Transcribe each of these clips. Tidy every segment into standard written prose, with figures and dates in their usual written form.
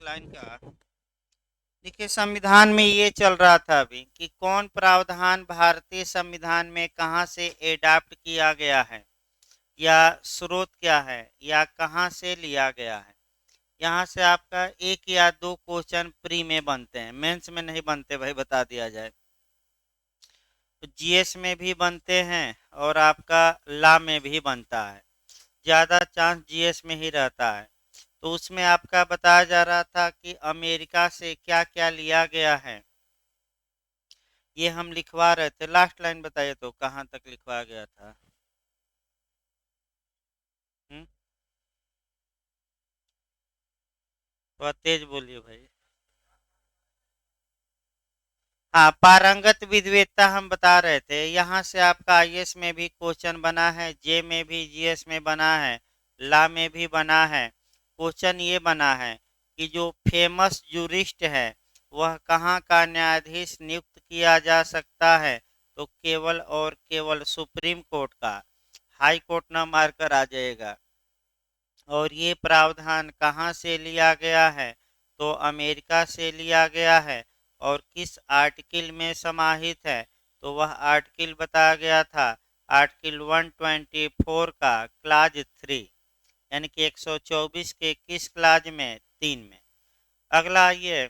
Line का देखिए, संविधान में ये चल रहा था अभी कि कौन प्रावधान भारतीय संविधान में कहाँ से एडाप्ट किया गया है या स्रोत क्या है या कहाँ से लिया गया है। यहाँ से आपका एक या दो क्वेश्चन प्री में बनते हैं, मेंस में नहीं बनते भाई, बता दिया जाए। तो जीएस में भी बनते हैं और आपका लॉ में भी बनता है। ज़्यादा चांस जीएस में ही रहता है। तो उसमें आपका बताया जा रहा था कि अमेरिका से क्या क्या लिया गया है, ये हम लिखवा रहे थे। लास्ट लाइन बताइए तो कहाँ तक लिखवा गया था। हम्म, थोड़ा तेज बोलिए भाई। हाँ, पारंगत विद्वता हम बता रहे थे। यहाँ से आपका आईएएस में भी क्वेश्चन बना है, जे में भी, जीएस में बना है, ला में भी बना है। क्वेश्चन ये बना है कि जो फेमस जूरिस्ट है वह कहाँ का न्यायाधीश नियुक्त किया जा सकता है। तो केवल और केवल सुप्रीम कोर्ट का। हाई कोर्ट ना मारकर आ जाएगा। और ये प्रावधान कहाँ से लिया गया है, तो अमेरिका से लिया गया है। और किस आर्टिकल में समाहित है, तो वह आर्टिकल बताया गया था आर्टिकल 124 का क्लाज 3, यानी कि 124 के किस क्लाज में, 3 में। अगला ये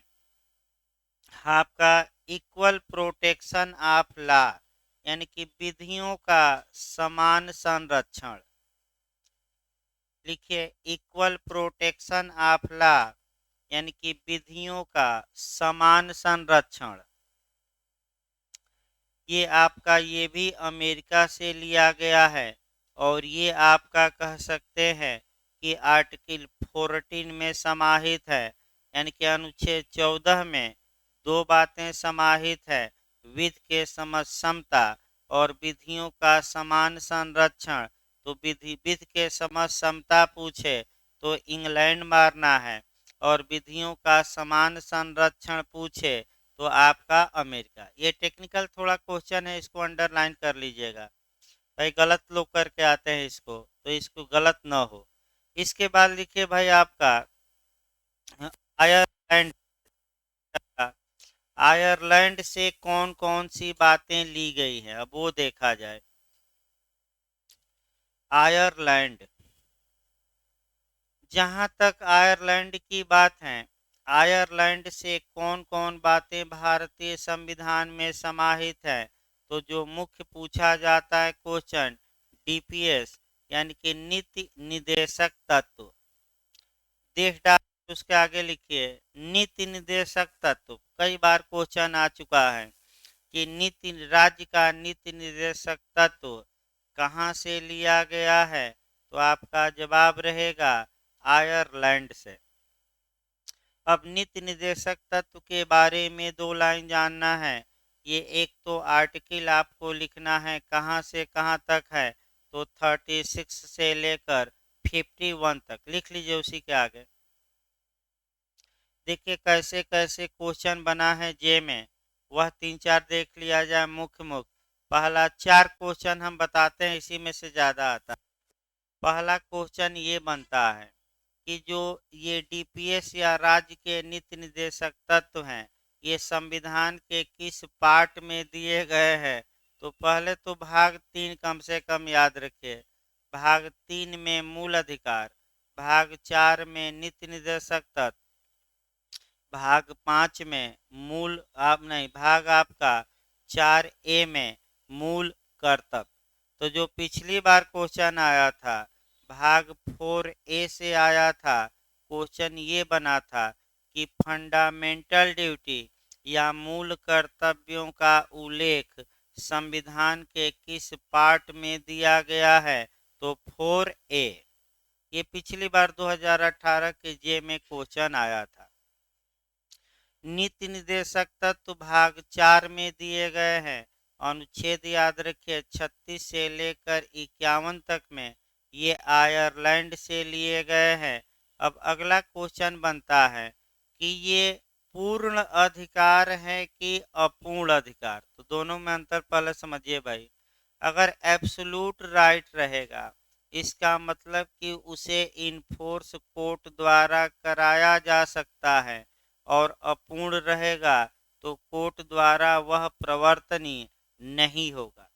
आपका इक्वल प्रोटेक्शन ऑफ लॉ, यानी कि विधियों का समान संरक्षण। लिखिए, इक्वल प्रोटेक्शन ऑफ लॉ यानी कि विधियों का समान संरक्षण। ये आपका ये भी अमेरिका से लिया गया है। और ये आपका कह सकते हैं कि आर्टिकल 14 में समाहित है, यानी कि अनुच्छेद 14 में दो बातें समाहित है, विधि के समता और विधियों का समान संरक्षण। तो विधि के समता पूछे तो इंग्लैंड मारना है, और विधियों का समान संरक्षण पूछे तो आपका अमेरिका। ये टेक्निकल थोड़ा क्वेश्चन है, इसको अंडरलाइन कर लीजिएगा भाई, गलत लोग करके आते हैं इसको, तो इसको गलत ना हो। इसके बाद लिखिए भाई आपका आयरलैंड का। आयरलैंड से कौन कौन सी बातें ली गई हैं, अब वो देखा जाए। आयरलैंड, जहां तक आयरलैंड की बात है, आयरलैंड से कौन कौन बातें भारतीय संविधान में समाहित है, तो जो मुख्य पूछा जाता है क्वेश्चन, डीपीएस यानी कि नीति निर्देशक तत्व। देश डाल उसके आगे लिखिए नीति निर्देशक तत्व। कई बार क्वेश्चन आ चुका है कि नीति राज्य का नीति निर्देशक तत्व कहाँ से लिया गया है, तो आपका जवाब रहेगा आयरलैंड से। अब नीति निर्देशक तत्व के बारे में दो लाइन जानना है। ये एक तो आर्टिकल आपको लिखना है कहाँ से कहाँ तक है, तो 36 से लेकर 51 तक लिख लीजिए। उसी के आगे देखिए कैसे कैसे क्वेश्चन बना है जे में, वह तीन चार देख लिया जाए मुख्य मुख्य। पहला 4 क्वेश्चन हम बताते हैं, इसी में से ज़्यादा आता है। पहला क्वेश्चन ये बनता है कि जो ये डीपीएस या राज्य के नीति निर्देशक तत्व हैं, ये संविधान के किस पार्ट में दिए गए हैं। तो पहले तो भाग 3 कम से कम याद रखिए। भाग 3 में मूल अधिकार, भाग 4 में नीति निर्देशक तत्व, भाग 5 में मूल आप नहीं, भाग आपका 4A में मूल कर्तव्य। तो जो पिछली बार क्वेश्चन आया था भाग 4A से आया था, क्वेश्चन ये बना था कि फंडामेंटल ड्यूटी या मूल कर्तव्यों का उल्लेख संविधान के किस पार्ट में दिया गया है, तो 4A। ये पिछली बार 2018 के जे में क्वेश्चन आया था। नीति निर्देशक तत्व भाग 4 में दिए गए हैं। अनुच्छेद याद रखिए 36 से लेकर 51 तक में ये आयरलैंड से लिए गए हैं। अब अगला क्वेश्चन बनता है कि ये पूर्ण अधिकार है कि अपूर्ण अधिकार। तो दोनों में अंतर पहले समझिए भाई। अगर एब्सोल्यूट राइट रहेगा इसका मतलब कि उसे इनफोर्स कोर्ट द्वारा कराया जा सकता है, और अपूर्ण रहेगा तो कोर्ट द्वारा वह प्रवर्तनीय नहीं होगा।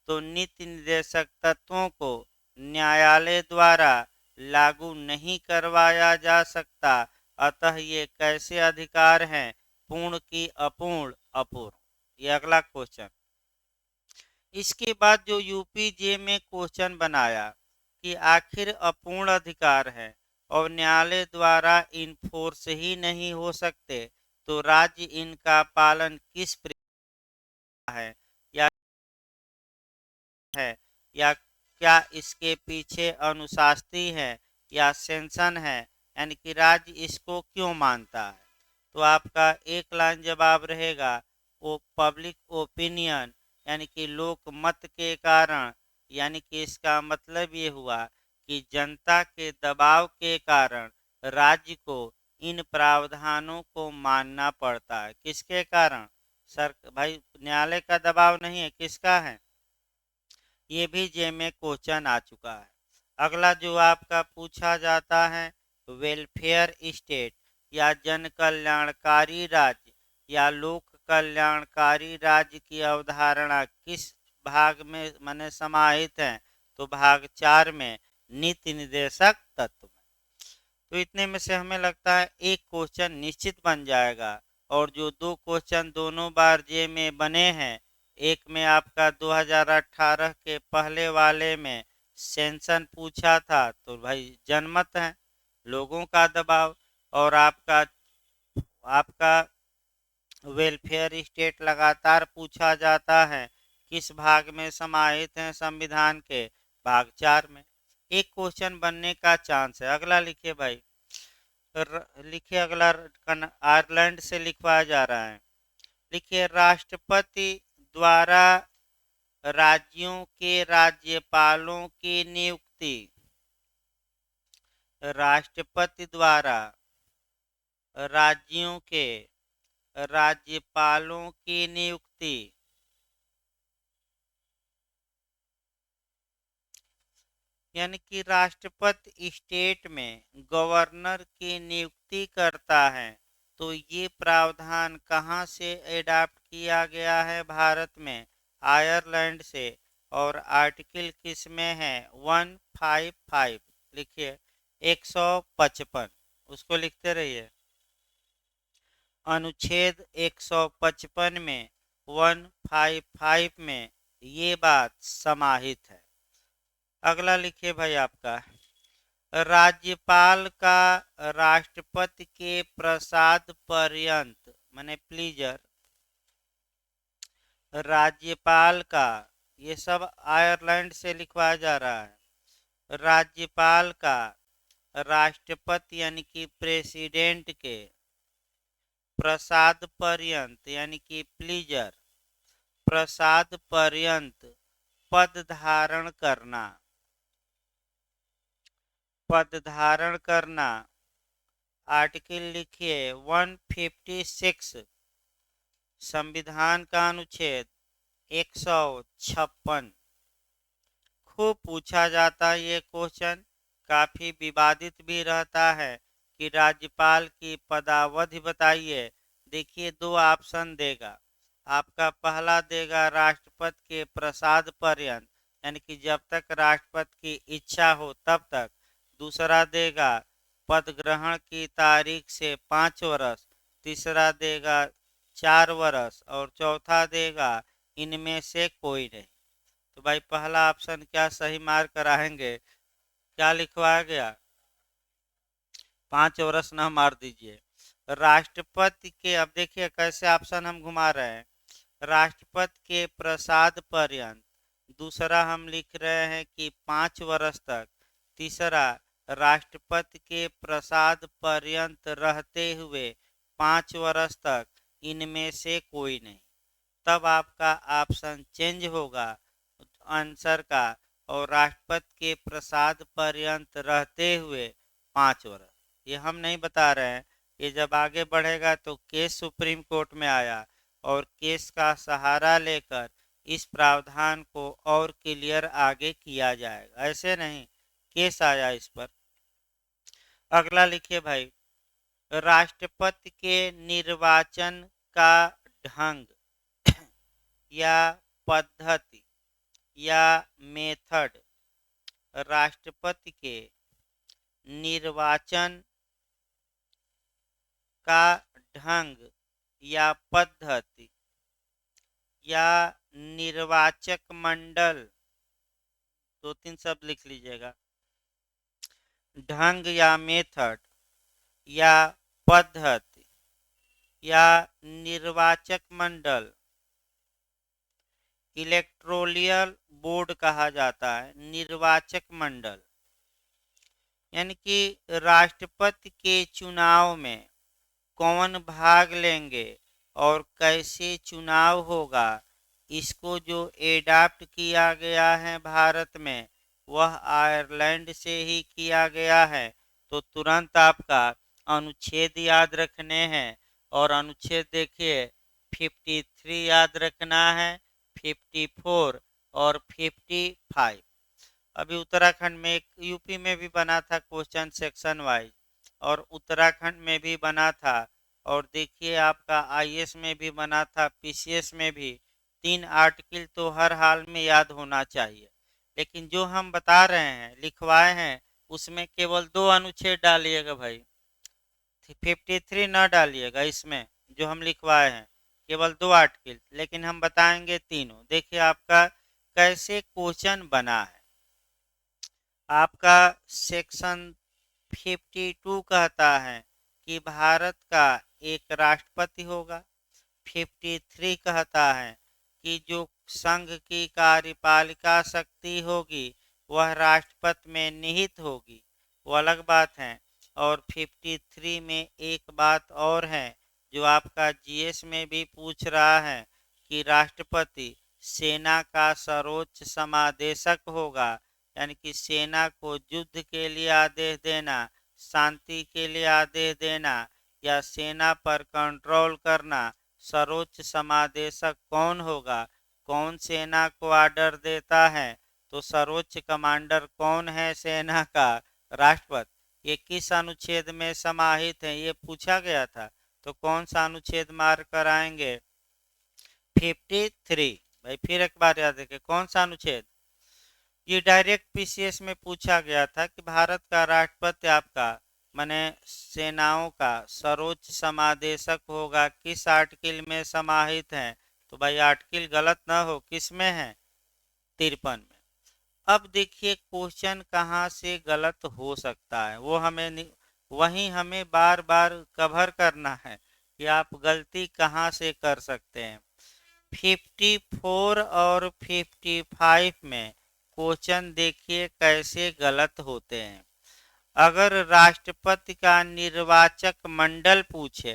तो नीति निर्देशक तत्वों को न्यायालय द्वारा लागू नहीं करवाया जा सकता, अतः ये कैसे अधिकार हैं? पूर्ण की अपूर्ण? अपूर्ण। ये अगला क्वेश्चन। इसके बाद जो यूपीजे में क्वेश्चन बनाया कि आखिर अपूर्ण अधिकार है और न्यायालय द्वारा इनफोर्स ही नहीं हो सकते, तो राज्य इनका पालन किस प्रकार है, या क्या इसके पीछे अनुशासनी है या सेंसन है, यानी कि राज्य इसको क्यों मानता है? तो आपका एक लाइन जवाब रहेगा वो पब्लिक ओपिनियन, यानी कि लोक मत के कारण, यानी कि इसका मतलब ये हुआ कि जनता के दबाव के कारण राज्य को इन प्रावधानों को मानना पड़ता है। किसके कारण? सर भाई, न्यायालय का दबाव नहीं है, किसका है? ये भी जे में क्वेश्चन आ चुका है। अगला जो आपका पूछा जाता है, वेलफेयर स्टेट या जन कल्याणकारी राज्य या लोक कल्याणकारी राज्य की अवधारणा किस भाग में माने समाहित है? तो भाग 4 में, नीति निर्देशक तत्व में। तो इतने में से हमें लगता है एक क्वेश्चन निश्चित बन जाएगा, और जो दो क्वेश्चन दोनों बार जे में बने हैं, एक में आपका 2018 के पहले वाले में सेंसन पूछा था, तो भाई जनमत है, लोगों का दबाव, और आपका आपका वेलफेयर स्टेट लगातार पूछा जाता है, किस भाग में समाहित है संविधान के? भाग 4 में। एक क्वेश्चन बनने का चांस है। अगला लिखिए भाई, लिखिए अगला, आयरलैंड से लिखवाया जा रहा है। लिखिए, राष्ट्रपति द्वारा राज्यों के राज्यपालों की नियुक्ति। राष्ट्रपति द्वारा राज्यों के राज्यपालों की नियुक्ति यानी कि राष्ट्रपति स्टेट में गवर्नर की नियुक्ति करता है। तो ये प्रावधान कहाँ से एडाप्ट किया गया है? भारत में, आयरलैंड से। और आर्टिकल किस में है? 155। लिखिए 155, उसको लिखते रहिए। अनुच्छेद 155 में, 155 में ये बात समाहित है। अगला लिखिए भाई, आपका राज्यपाल का राष्ट्रपति के प्रसाद पर्यंत माने प्लीजर, राज्यपाल का, ये सब आयरलैंड से लिखवाया जा रहा है, राज्यपाल का राष्ट्रपति यानी कि प्रेसिडेंट के प्रसाद पर्यंत यानी कि प्लीजर, प्रसाद पर्यंत पद धारण करना, पद धारण करना। आर्टिकल लिखिए 156, संविधान का अनुच्छेद 156। खूब पूछा जाता है ये क्वेश्चन, काफी विवादित भी रहता है कि राज्यपाल की पदावधि बताइए। देखिए, दो ऑप्शन देगा। आपका पहला देगा राष्ट्रपति के प्रसाद पर्यंत, यानी कि जब तक राष्ट्रपति की इच्छा हो तब तक। दूसरा देगा पद ग्रहण की तारीख से 5 वर्ष। तीसरा देगा 4 वर्ष, और चौथा देगा इनमें से कोई नहीं। तो भाई पहला ऑप्शन क्या सही मार्क कराएंगे? क्या लिखवाया गया? 5 वर्ष न मार दीजिए। राष्ट्रपति के, अब देखिए कैसे ऑप्शन हम घुमा रहे हैं। राष्ट्रपति के प्रसाद पर्यंत, दूसरा हम लिख रहे हैं कि 5 वर्ष तक। तीसरा, राष्ट्रपति के प्रसाद पर्यंत रहते हुए 5 वर्ष तक, इनमें से कोई नहीं। तब आपका ऑप्शन चेंज होगा आंसर का, और राष्ट्रपति के प्रसाद पर्यंत रहते हुए 5 वर्ष। ये हम नहीं बता रहे हैं, ये जब आगे बढ़ेगा तो केस सुप्रीम कोर्ट में आया, और केस का सहारा लेकर इस प्रावधान को और क्लियर आगे किया जाएगा। ऐसे नहीं केस आया इस पर। अगला लिखिए भाई, राष्ट्रपति के निर्वाचन का ढंग या पद्धति या मेथड, राष्ट्रपति के निर्वाचन का ढंग या पद्धति या निर्वाचक मंडल, 2-3 शब्द लिख लीजिएगा, ढंग या मेथड या पद्धति या निर्वाचक मंडल, इलेक्टोरल बोर्ड कहा जाता है, निर्वाचक मंडल, यानी कि राष्ट्रपति के चुनाव में कौन भाग लेंगे और कैसे चुनाव होगा, इसको जो एडाप्ट किया गया है भारत में वह आयरलैंड से ही किया गया है। तो तुरंत आपका अनुच्छेद याद रखने हैं, और अनुच्छेद देखिए 53 याद रखना है, 54 और 55। अभी उत्तराखंड में, एक यूपी में भी बना था क्वेश्चन सेक्शन वाइज, और उत्तराखंड में भी बना था, और देखिए आपका आईएएस में भी बना था, पीसीएस में भी। 3 आर्टिकल तो हर हाल में याद होना चाहिए, लेकिन जो हम बता रहे हैं लिखवाए हैं उसमें केवल 2 अनुच्छेद डालिएगा भाई, 53 न डालिएगा। इसमें जो हम लिखवाए हैं केवल 2 आर्टिकल, लेकिन हम बताएंगे तीनों। देखिए आपका कैसे क्वेश्चन बना है। आपका सेक्शन 52 कहता है कि भारत का एक राष्ट्रपति होगा। 53 कहता है कि जो संघ की कार्यपालिका शक्ति होगी वह राष्ट्रपति में निहित होगी, वो अलग बात है। और 53 में एक बात और है जो आपका जीएस में भी पूछ रहा है कि राष्ट्रपति सेना का सर्वोच्च समादेशक होगा, यानी कि सेना को युद्ध के लिए आदेश देना, शांति के लिए आदेश देना या सेना पर कंट्रोल करना। सर्वोच्च समादेशक कौन होगा, कौन सेना को ऑर्डर देता है, तो सर्वोच्च कमांडर कौन है सेना का, राष्ट्रपति। ये किस अनुच्छेद में समाहित है ये पूछा गया था, तो कौन सा अनुच्छेद मार्क कराएंगे, 53। भाई फिर एक बार याद रखें कौन सा अनुच्छेद, ये डायरेक्ट पीसीएस में पूछा गया था कि भारत का राष्ट्रपति आपका माने सेनाओं का सर्वोच्च समादेशक होगा, किस आर्टिकल में समाहित है। तो भाई आर्टिकल गलत ना हो, किस में है, 53 में। अब देखिए क्वेश्चन कहाँ से गलत हो सकता है, वो हमें वही हमें बार बार कवर करना है कि आप गलती कहाँ से कर सकते हैं। 54 और 55 में क्वेश्चन देखिए कैसे गलत होते हैं। अगर राष्ट्रपति का निर्वाचक मंडल पूछे,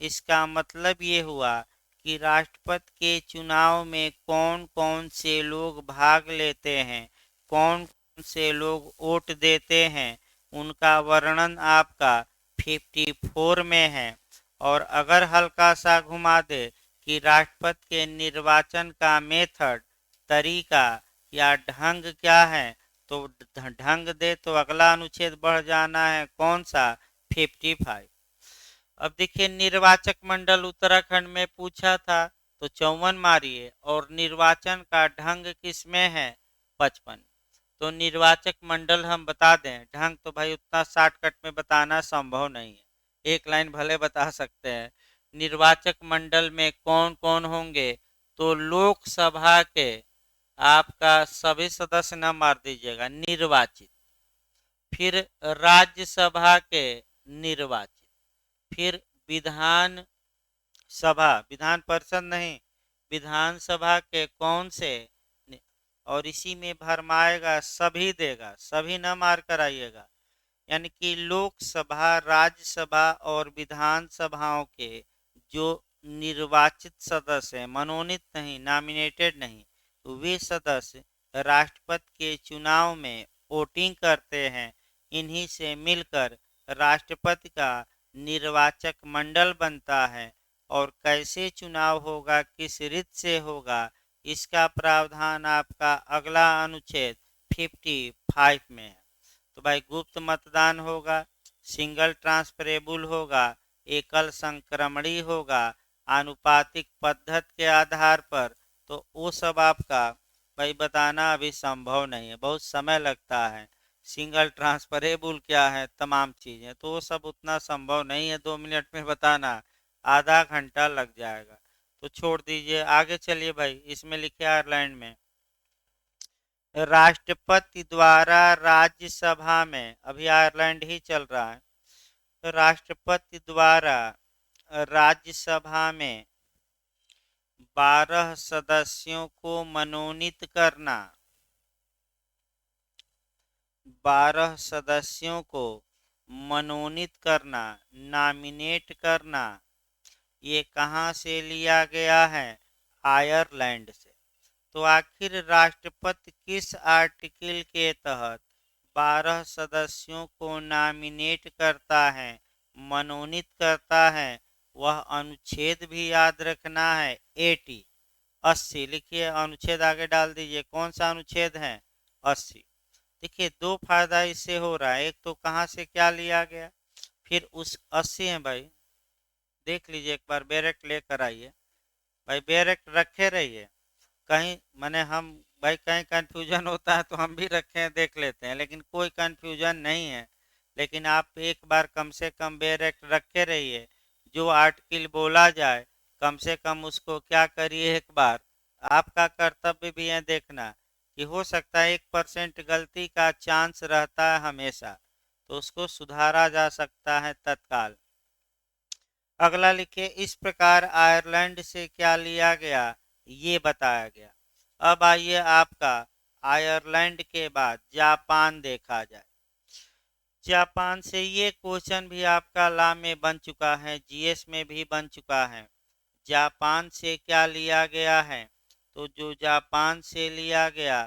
इसका मतलब ये हुआ कि राष्ट्रपति के चुनाव में कौन कौन से लोग भाग लेते हैं, कौन कौन से लोग वोट देते हैं, उनका वर्णन आपका 54 में है। और अगर हल्का सा घुमा दे कि राष्ट्रपति के निर्वाचन का मेथड, तरीका या ढंग क्या है, तो ढंग दे तो अगला अनुच्छेद बढ़ जाना है, कौन सा, 55। अब देखिए निर्वाचक मंडल उत्तराखंड में पूछा था तो 54 मारिए, और निर्वाचन का ढंग किस में है, 55। तो निर्वाचक मंडल हम बता दें, ढंग तो भाई उतना शॉर्टकट में बताना संभव नहीं है, एक लाइन भले बता सकते हैं। निर्वाचक मंडल में कौन कौन होंगे, तो लोकसभा के आपका सभी सदस्य न मार दीजिएगा, निर्वाचित, फिर राज्यसभा के निर्वाचित, फिर विधान सभा, विधान परिषद नहीं, विधानसभा के कौन से, और इसी में भरमाएगा, सभी देगा, सभी न मार कर आइएगा। यानी कि लोकसभा, राज्यसभा और विधान सभाओं के जो निर्वाचित सदस्य हैं, मनोनीत नहीं, नॉमिनेटेड नहीं, वे सदस्य राष्ट्रपति के चुनाव में वोटिंग करते हैं। इन्हीं से मिलकर राष्ट्रपति का निर्वाचक मंडल बनता है। और कैसे चुनाव होगा, किस रीत से होगा, इसका प्रावधान आपका अगला अनुच्छेद 55 में है। तो भाई गुप्त मतदान होगा, सिंगल ट्रांसफरेबल होगा, एकल संक्रमणी होगा, आनुपातिक पद्धति के आधार पर, तो वो सब आपका भाई बताना अभी संभव नहीं है, बहुत समय लगता है। सिंगल ट्रांसफरेबल क्या है, तमाम चीज़ें, तो वो सब उतना संभव नहीं है 2 मिनट में बताना, आधा घंटा लग जाएगा। तो छोड़ दीजिए, आगे चलिए भाई। इसमें लिखे आयरलैंड में राष्ट्रपति द्वारा राज्यसभा में, अभी आयरलैंड ही चल रहा है, तो राष्ट्रपति द्वारा राज्यसभा में 12 सदस्यों को मनोनीत करना, 12 सदस्यों को मनोनीत करना, नॉमिनेट करना, ये कहाँ से लिया गया है, आयरलैंड से। तो आखिर राष्ट्रपति किस आर्टिकल के तहत 12 सदस्यों को नॉमिनेट करता है, मनोनीत करता है, वह अनुच्छेद भी याद रखना है, 80 लिखिए, अनुच्छेद आगे डाल दीजिए, कौन सा अनुच्छेद है, 80। देखिए दो फायदा इससे हो रहा है, एक तो कहाँ से क्या लिया गया, फिर उस 80 है भाई, देख लीजिए एक बार, बैरेक्ट लेकर आइए भाई, बैरेक्ट रखे रहिए, कहीं मैंने हम भाई कहीं कंफ्यूजन होता है तो हम भी रखे हैं, देख लेते हैं, लेकिन कोई कंफ्यूजन नहीं है। लेकिन आप एक बार कम से कम बैरेक्ट रखे रहिए, जो आर्टिकल बोला जाए कम से कम उसको क्या करिए एक बार, आपका कर्तव्य भी है देखना, कि हो सकता है 1% गलती का चांस रहता है हमेशा, तो उसको सुधारा जा सकता है तत्काल। अगला लिखिए, इस प्रकार आयरलैंड से क्या लिया गया, ये बताया गया। अब आइए आपका आयरलैंड के बाद जापान देखा जाए। जापान से ये क्वेश्चन भी आपका ला में बन चुका है, जीएस में भी बन चुका है। जापान से क्या लिया गया है, तो जो जापान से लिया गया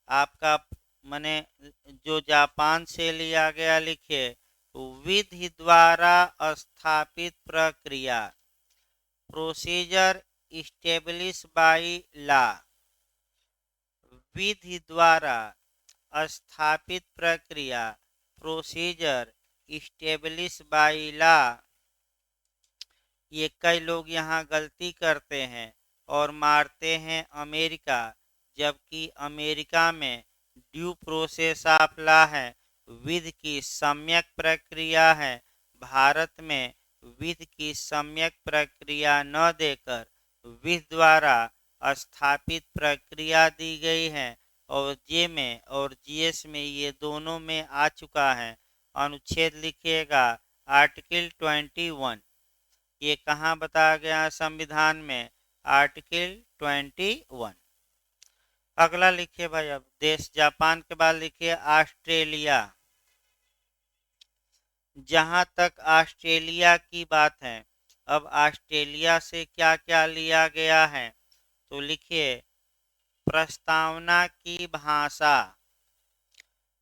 आपका, माने जो जापान से लिया गया, लिखिए विधि द्वारा स्थापित प्रक्रिया, प्रोसीजर इस्टेब्लिश बाई लॉ, विधि द्वारा स्थापित प्रक्रिया, प्रोसीजर इस्टेब्लिश बाई लॉ। ये कई लोग यहाँ गलती करते हैं और मारते हैं अमेरिका, जबकि अमेरिका में ड्यू प्रोसेस ऑफ लॉ है, विधि की सम्यक प्रक्रिया है। भारत में विधि की सम्यक प्रक्रिया न देकर विधि द्वारा स्थापित प्रक्रिया दी गई है, और जे में और जीएस में ये दोनों में आ चुका है। अनुच्छेद लिखिएगा आर्टिकल 21, ये कहाँ बताया गया है संविधान में, आर्टिकल 21। अगला लिखिए भाई, अब देश जापान के बाद लिखिए ऑस्ट्रेलिया। जहां तक ऑस्ट्रेलिया की बात है, अब ऑस्ट्रेलिया से क्या क्या लिया गया है, तो लिखिए प्रस्तावना की भाषा,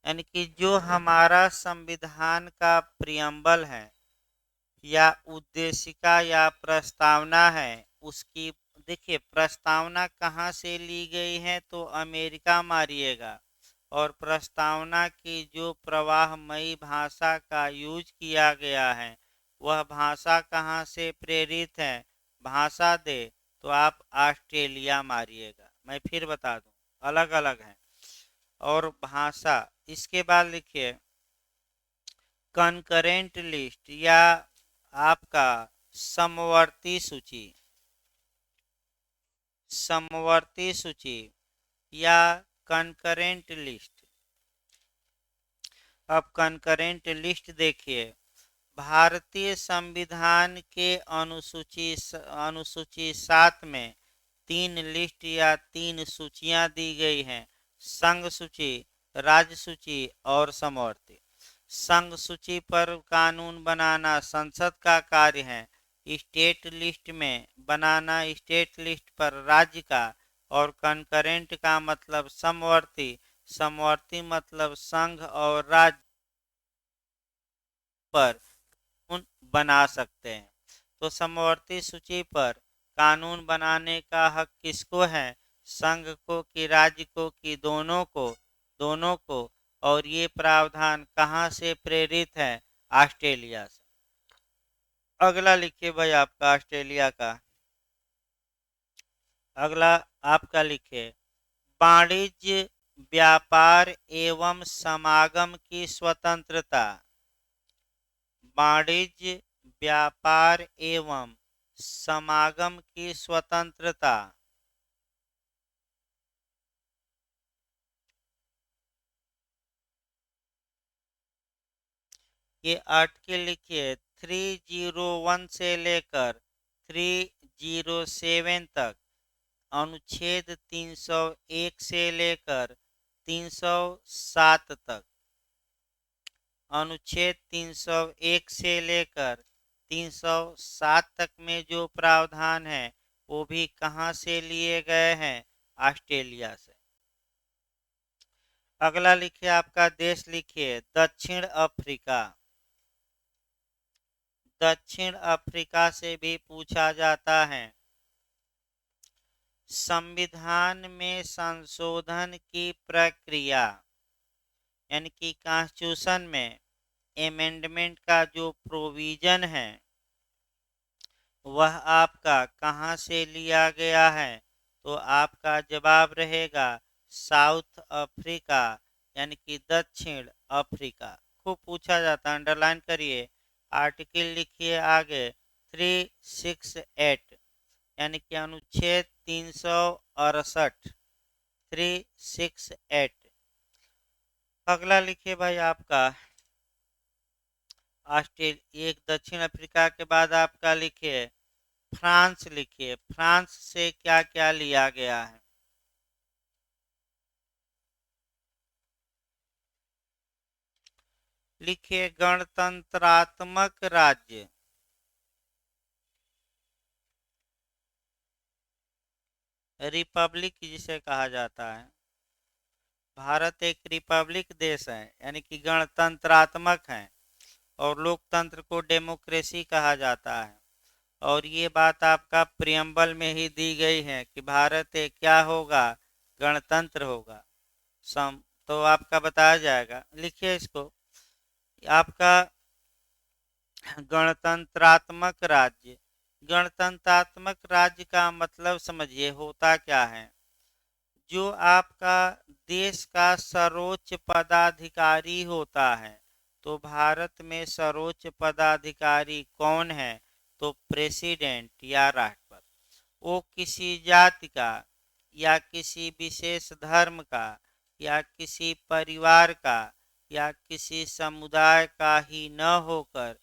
यानी कि जो हमारा संविधान का प्रियम्बल है या उद्देशिका या प्रस्तावना है, उसकी देखिए प्रस्तावना कहाँ से ली गई है, तो अमेरिका मारिएगा, और प्रस्तावना की जो प्रवाहमयी भाषा का यूज किया गया है, वह भाषा कहाँ से प्रेरित है, भाषा दे, तो आप ऑस्ट्रेलिया मारिएगा। मैं फिर बता दूं, अलग अलग है और भाषा। इसके बाद लिखिए कनकरेंट लिस्ट या आपका समवर्ती सूची, समवर्ती सूची या कनकरेंट लिस्ट। अब कनकरेंट लिस्ट देखिए, भारतीय संविधान के अनुसूची 7 में 3 लिस्ट या 3 सूचियां दी गई हैं, संघ सूची, राज्य सूची और समवर्ती। संघ सूची पर कानून बनाना संसद का कार्य है, स्टेट लिस्ट में बनाना स्टेट लिस्ट पर राज्य का, और कनकरेंट का मतलब समवर्ती, समवर्ती मतलब संघ और राज्य पर कानून बना सकते हैं। तो समवर्ती सूची पर कानून बनाने का हक किसको है, संघ को कि राज्य को कि दोनों को, दोनों को। और ये प्रावधान कहाँ से प्रेरित है? ऑस्ट्रेलिया से। अगला लिखिए भाई आपका ऑस्ट्रेलिया का। अगला आपका लिखिए वाणिज्य व्यापार एवं समागम की स्वतंत्रता। वाणिज्य व्यापार एवं समागम की स्वतंत्रता। ये आर्टिकल लिखिए 301 से लेकर 307 तक, अनुच्छेद 301 से लेकर 307 तक, अनुच्छेद 301 से लेकर 307 तक में जो प्रावधान है वो भी कहाँ से लिए गए हैं? ऑस्ट्रेलिया से। अगला लिखिए आपका देश लिखिए दक्षिण अफ्रीका। दक्षिण अफ्रीका से भी पूछा जाता है। संविधान में संशोधन की प्रक्रिया यानी कि कॉन्स्टिट्यूशन में अमेंडमेंट का जो प्रोविजन है वह आपका कहाँ से लिया गया है? तो आपका जवाब रहेगा साउथ अफ्रीका यानी कि दक्षिण अफ्रीका। खूब पूछा जाता है, अंडरलाइन करिए। आर्टिकल लिखिए आगे 368 यानी कि अनुच्छेद 368 368। अगला लिखिए भाई आपका ऑस्ट्रेलिया। एक दक्षिण अफ्रीका के बाद आपका लिखिए फ्रांस। लिखिए फ्रांस से क्या क्या लिया गया है? लिखिए गणतंत्रात्मक राज्य। रिपब्लिक जिसे कहा जाता है। भारत एक रिपब्लिक देश है यानी कि गणतंत्रात्मक है, और लोकतंत्र को डेमोक्रेसी कहा जाता है। और ये बात आपका प्रियम्बल में ही दी गई है कि भारत एक क्या होगा? गणतंत्र होगा। सम तो आपका बताया जाएगा। लिखिए इसको आपका गणतंत्रात्मक राज्य। गणतंत्रात्मक राज्य का मतलब समझिए होता क्या है। जो आपका देश का सर्वोच्च पदाधिकारी होता है, तो भारत में सर्वोच्च पदाधिकारी कौन है? तो प्रेसिडेंट या राष्ट्रपति। वो किसी जाति का या किसी विशेष धर्म का या किसी परिवार का या किसी समुदाय का ही न होकर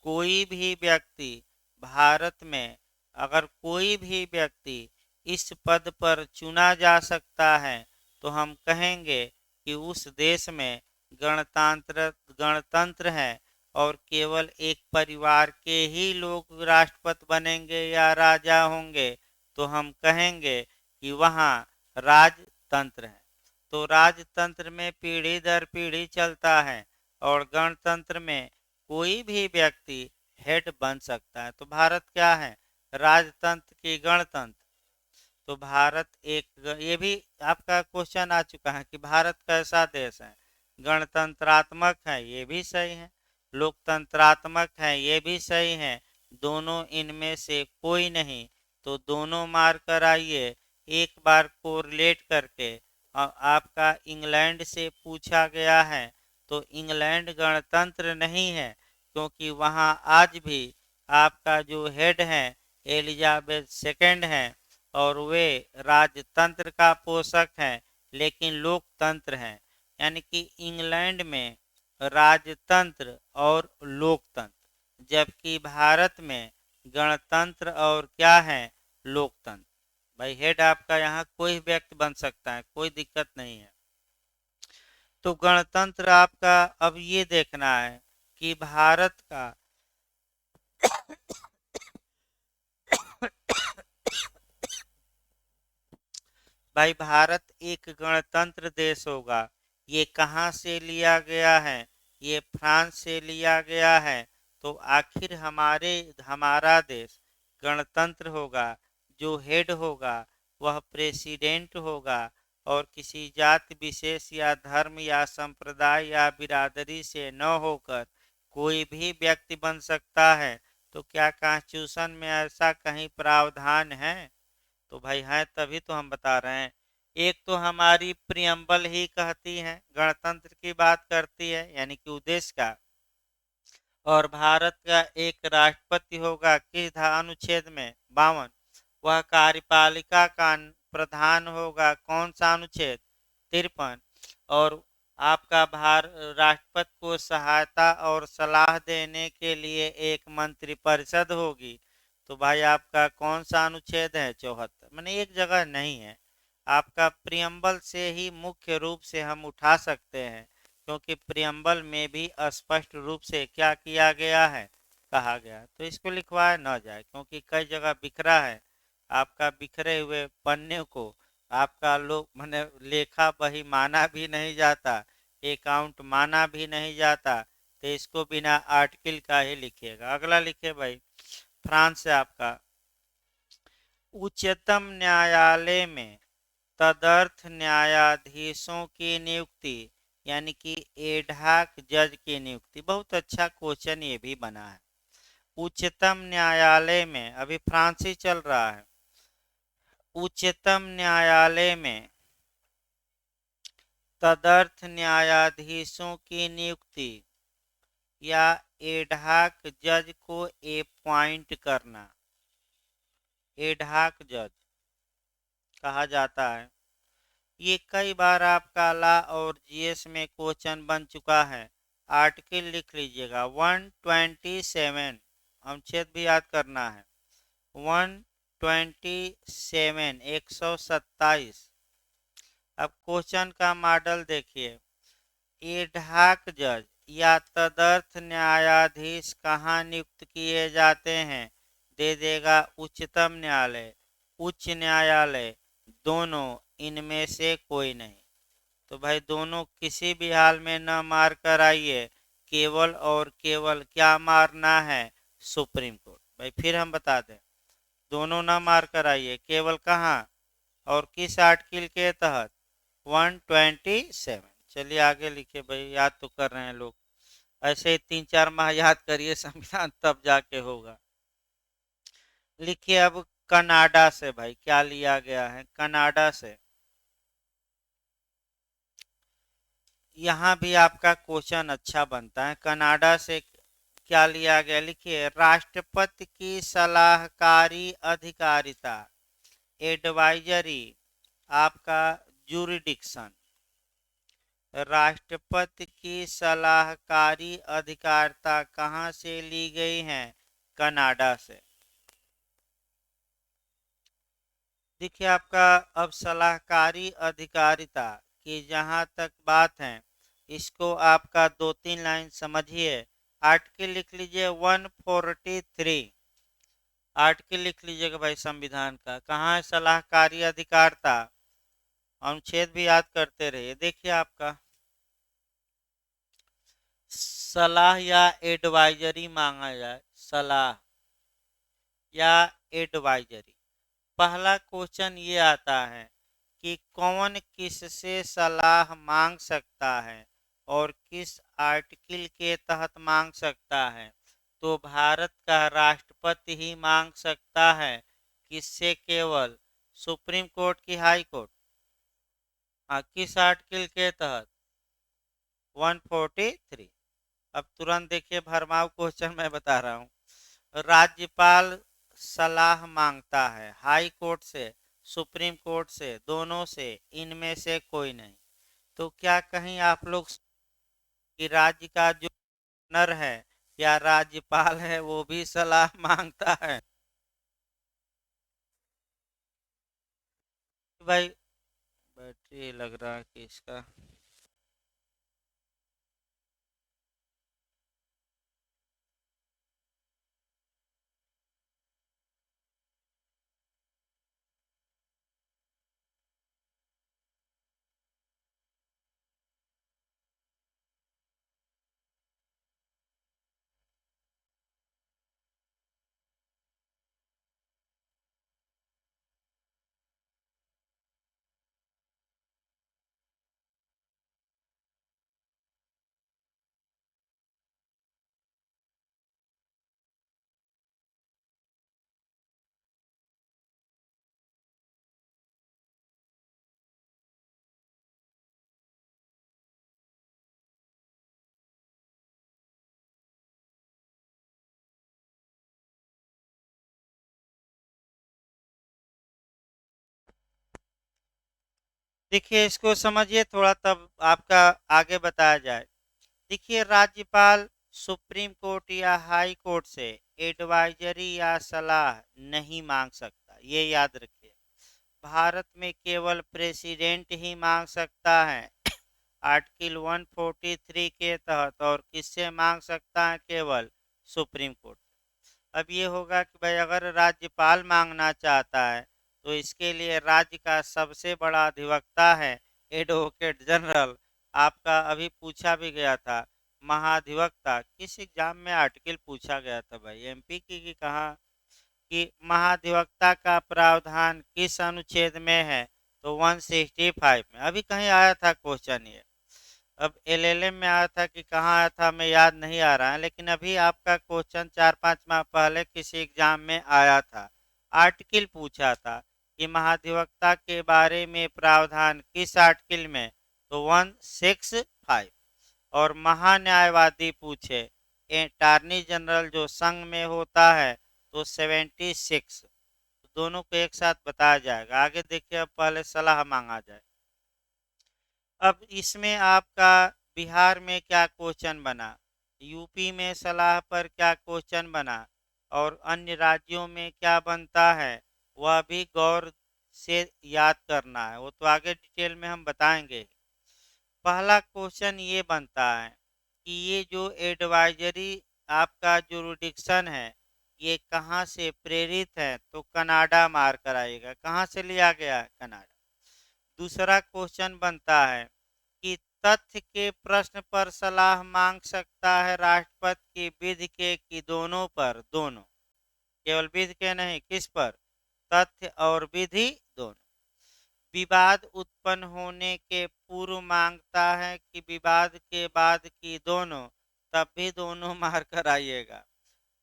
कोई भी व्यक्ति भारत में, अगर कोई भी व्यक्ति इस पद पर चुना जा सकता है तो हम कहेंगे कि उस देश में गणतंत्र है, और केवल एक परिवार के ही लोग राष्ट्रपति बनेंगे या राजा होंगे तो हम कहेंगे कि वहाँ राजतंत्र है। तो राजतंत्र में पीढ़ी दर पीढ़ी चलता है, और गणतंत्र में कोई भी व्यक्ति हेड बन सकता है। तो भारत क्या है? राजतंत्र की गणतंत्र। तो भारत एक, ये भी आपका क्वेश्चन आ चुका है कि भारत कैसा देश है? गणतंत्रात्मक है, ये भी सही है। लोकतंत्रात्मक है, ये भी सही है। दोनों इनमें से कोई नहीं, तो दोनों मार कर आइए एक बार कोरिलेट करके। आपका इंग्लैंड से पूछा गया है, तो इंग्लैंड गणतंत्र नहीं है, क्योंकि वहाँ आज भी आपका जो हेड है एलिजाबेथ सेकेंड है, और वे राजतंत्र का पोषक हैं लेकिन लोकतंत्र हैं। यानी कि इंग्लैंड में राजतंत्र और लोकतंत्र, जबकि भारत में गणतंत्र और क्या है? लोकतंत्र। भाई हेड आपका यहाँ कोई व्यक्ति बन सकता है, कोई दिक्कत नहीं है। तो गणतंत्र आपका अब ये देखना है कि भारत का भाई भारत एक गणतंत्र देश होगा। ये कहाँ से लिया गया है? ये फ्रांस से लिया गया है। तो आखिर हमारा देश गणतंत्र होगा, जो हेड होगा वह प्रेसिडेंट होगा, और किसी जाति विशेष या धर्म या संप्रदाय या बिरादरी से न होकर कोई भी व्यक्ति बन सकता है। तो क्या कॉन्स्टिट्यूशन में ऐसा कहीं प्रावधान है? तो भाई है, तभी तो हम बता रहे हैं। एक तो हमारी प्रियम्बल ही कहती है, गणतंत्र की बात करती है, यानी कि उद्देश्य का। और भारत का एक राष्ट्रपति होगा किस अनुच्छेद में? 52। वह कार्यपालिका का प्रधान होगा, कौन सा अनुच्छेद? 53। और आपका राष्ट्रपति को सहायता और सलाह देने के लिए एक मंत्रिपरिषद होगी। तो भाई आपका कौन सा अनुच्छेद है? 74। मैंने एक जगह नहीं है, आपका प्रियम्बल से ही मुख्य रूप से हम उठा सकते हैं, क्योंकि प्रियम्बल में भी स्पष्ट रूप से क्या किया गया है, कहा गया। तो इसको लिखवाया न जाए, क्योंकि कई जगह बिखरा है। आपका बिखरे हुए पन्ने को आपका लोग मैंने लेखा बही माना भी नहीं जाता, अकाउंट माना भी नहीं जाता। तो इसको बिना आर्टिकल का ही लिखिएगा। अगला लिखे भाई, फ्रांस से आपका उच्चतम न्यायालय में तदर्थ न्यायाधीशों की नियुक्ति, यानी कि एडहॉक जज की नियुक्ति। बहुत अच्छा क्वेश्चन ये भी बना है। उच्चतम न्यायालय में, अभी फ्रांसी चल रहा है, उच्चतम न्यायालय में तदर्थ न्यायाधीशों की नियुक्ति या एडहॉक जज को अपॉइंट करना, एडहॉक जज कहा जाता है। ये कई बार आपका लॉ और जीएस में क्वेश्चन बन चुका है। आर्टिकल लिख लीजिएगा 127, अनुच्छेद भी याद करना है। 127, 127। अब क्वेश्चन का मॉडल देखिए, एडहॉक जज या तदर्थ न्यायाधीश कहाँ नियुक्त किए जाते हैं? दे देगा उच्चतम न्यायालय, उच्च न्यायालय, दोनों, इनमें से कोई नहीं। तो भाई दोनों किसी भी हाल में न मार कर आइए, केवल और केवल क्या मारना है? Supreme court. भाई फिर हम बता दें, दोनों न मार कर आइए, केवल कहाँ और किस आर्टिकल के तहत? 127। चलिए आगे लिखिए भाई, याद तो कर रहे हैं लोग, ऐसे ही 3-4 माह याद करिए संविधान, तब जाके होगा। लिखिए अब कनाडा से भाई क्या लिया गया है, कनाडा से। यहाँ भी आपका क्वेश्चन अच्छा बनता है। कनाडा से क्या लिया गया? लिखिए, राष्ट्रपति की सलाहकारी अधिकारिता, एडवाइजरी, आपका जुरिडिक्शन। राष्ट्रपति की सलाहकारी अधिकारिता कहाँ से ली गई है? कनाडा से। देखिए आपका अब सलाहकारी अधिकारिता की जहाँ तक बात है, इसको आपका 2-3 लाइन समझिए। आर्टिकल लिख लीजिए 143, आर्टिकल लिख लीजिएगा भाई संविधान का। कहाँ है सलाहकारी अधिकारिता? अनुच्छेद भी याद करते रहिए। देखिए आपका सलाह या एडवाइजरी मांगा जाए, सलाह या एडवाइजरी। पहला क्वेश्चन ये आता है कि कौन किससे सलाह मांग सकता है और किस आर्टिकल के तहत मांग सकता है? तो भारत का राष्ट्रपति ही मांग सकता है। किससे? केवल सुप्रीम कोर्ट की हाई कोर्ट। हाँ, किस आर्टिकल के तहत? 143। अब तुरंत देखिए भरमाव क्वेश्चन मैं बता रहा हूँ। राज्यपाल सलाह मांगता है हाई कोर्ट से, सुप्रीम कोर्ट से, दोनों से, इनमें से कोई नहीं। तो क्या कहीं आप लोग कि राज्य का जो गवर्नर है या राज्यपाल है वो भी सलाह मांगता है? भाई बैटरी लग रहा है कि इसका। देखिए इसको समझिए थोड़ा, तब आपका आगे बताया जाए। देखिए राज्यपाल सुप्रीम कोर्ट या हाई कोर्ट से एडवाइजरी या सलाह नहीं मांग सकता, ये याद रखिए। भारत में केवल प्रेसिडेंट ही मांग सकता है आर्टिकल 143 के तहत, और किससे मांग सकता है? केवल सुप्रीम कोर्ट। अब ये होगा कि भाई अगर राज्यपाल मांगना चाहता है तो इसके लिए राज्य का सबसे बड़ा अधिवक्ता है एडवोकेट जनरल। आपका अभी पूछा भी गया था महाधिवक्ता, किस एग्जाम में आर्टिकल पूछा गया था भाई, एमपी की कहा कि महाधिवक्ता का प्रावधान किस अनुच्छेद में है? तो 165 में। अभी कहीं आया था क्वेश्चन ये। अब एलएलएम में आया था कि कहाँ आया था, हमें याद नहीं आ रहा है, लेकिन अभी आपका क्वेश्चन 4-5 माह पहले किसी एग्जाम में आया था। आर्टिकल पूछा था कि महाधिवक्ता के बारे में प्रावधान किस आर्टिकल में? तो 165। और महान्यायवादी पूछे अटॉर्नी जनरल जो संघ में होता है तो 76। दोनों को एक साथ बताया जाएगा। आगे देखिए, अब पहले सलाह मांगा जाए। अब इसमें आपका बिहार में क्या क्वेश्चन बना, यूपी में सलाह पर क्या क्वेश्चन बना, और अन्य राज्यों में क्या बनता है, वह भी गौर से याद करना है। वो तो आगे डिटेल में हम बताएंगे। पहला क्वेश्चन ये बनता है कि ये जो एडवाइजरी आपका जुरिडिक्शन है ये कहाँ से प्रेरित है? तो कनाडा मार कर आएगा। कहाँ से लिया गया है? कनाडा। दूसरा क्वेश्चन बनता है कि तथ्य के प्रश्न पर सलाह मांग सकता है राष्ट्रपति की विधि के कि दोनों पर? दोनों, केवल विधि के नहीं, किस पर? तथ्य और विधि दोनों। विवाद उत्पन्न होने के पूर्व मांगता है कि विवाद के बाद की? दोनों, तब भी दोनों मार कर आइएगा।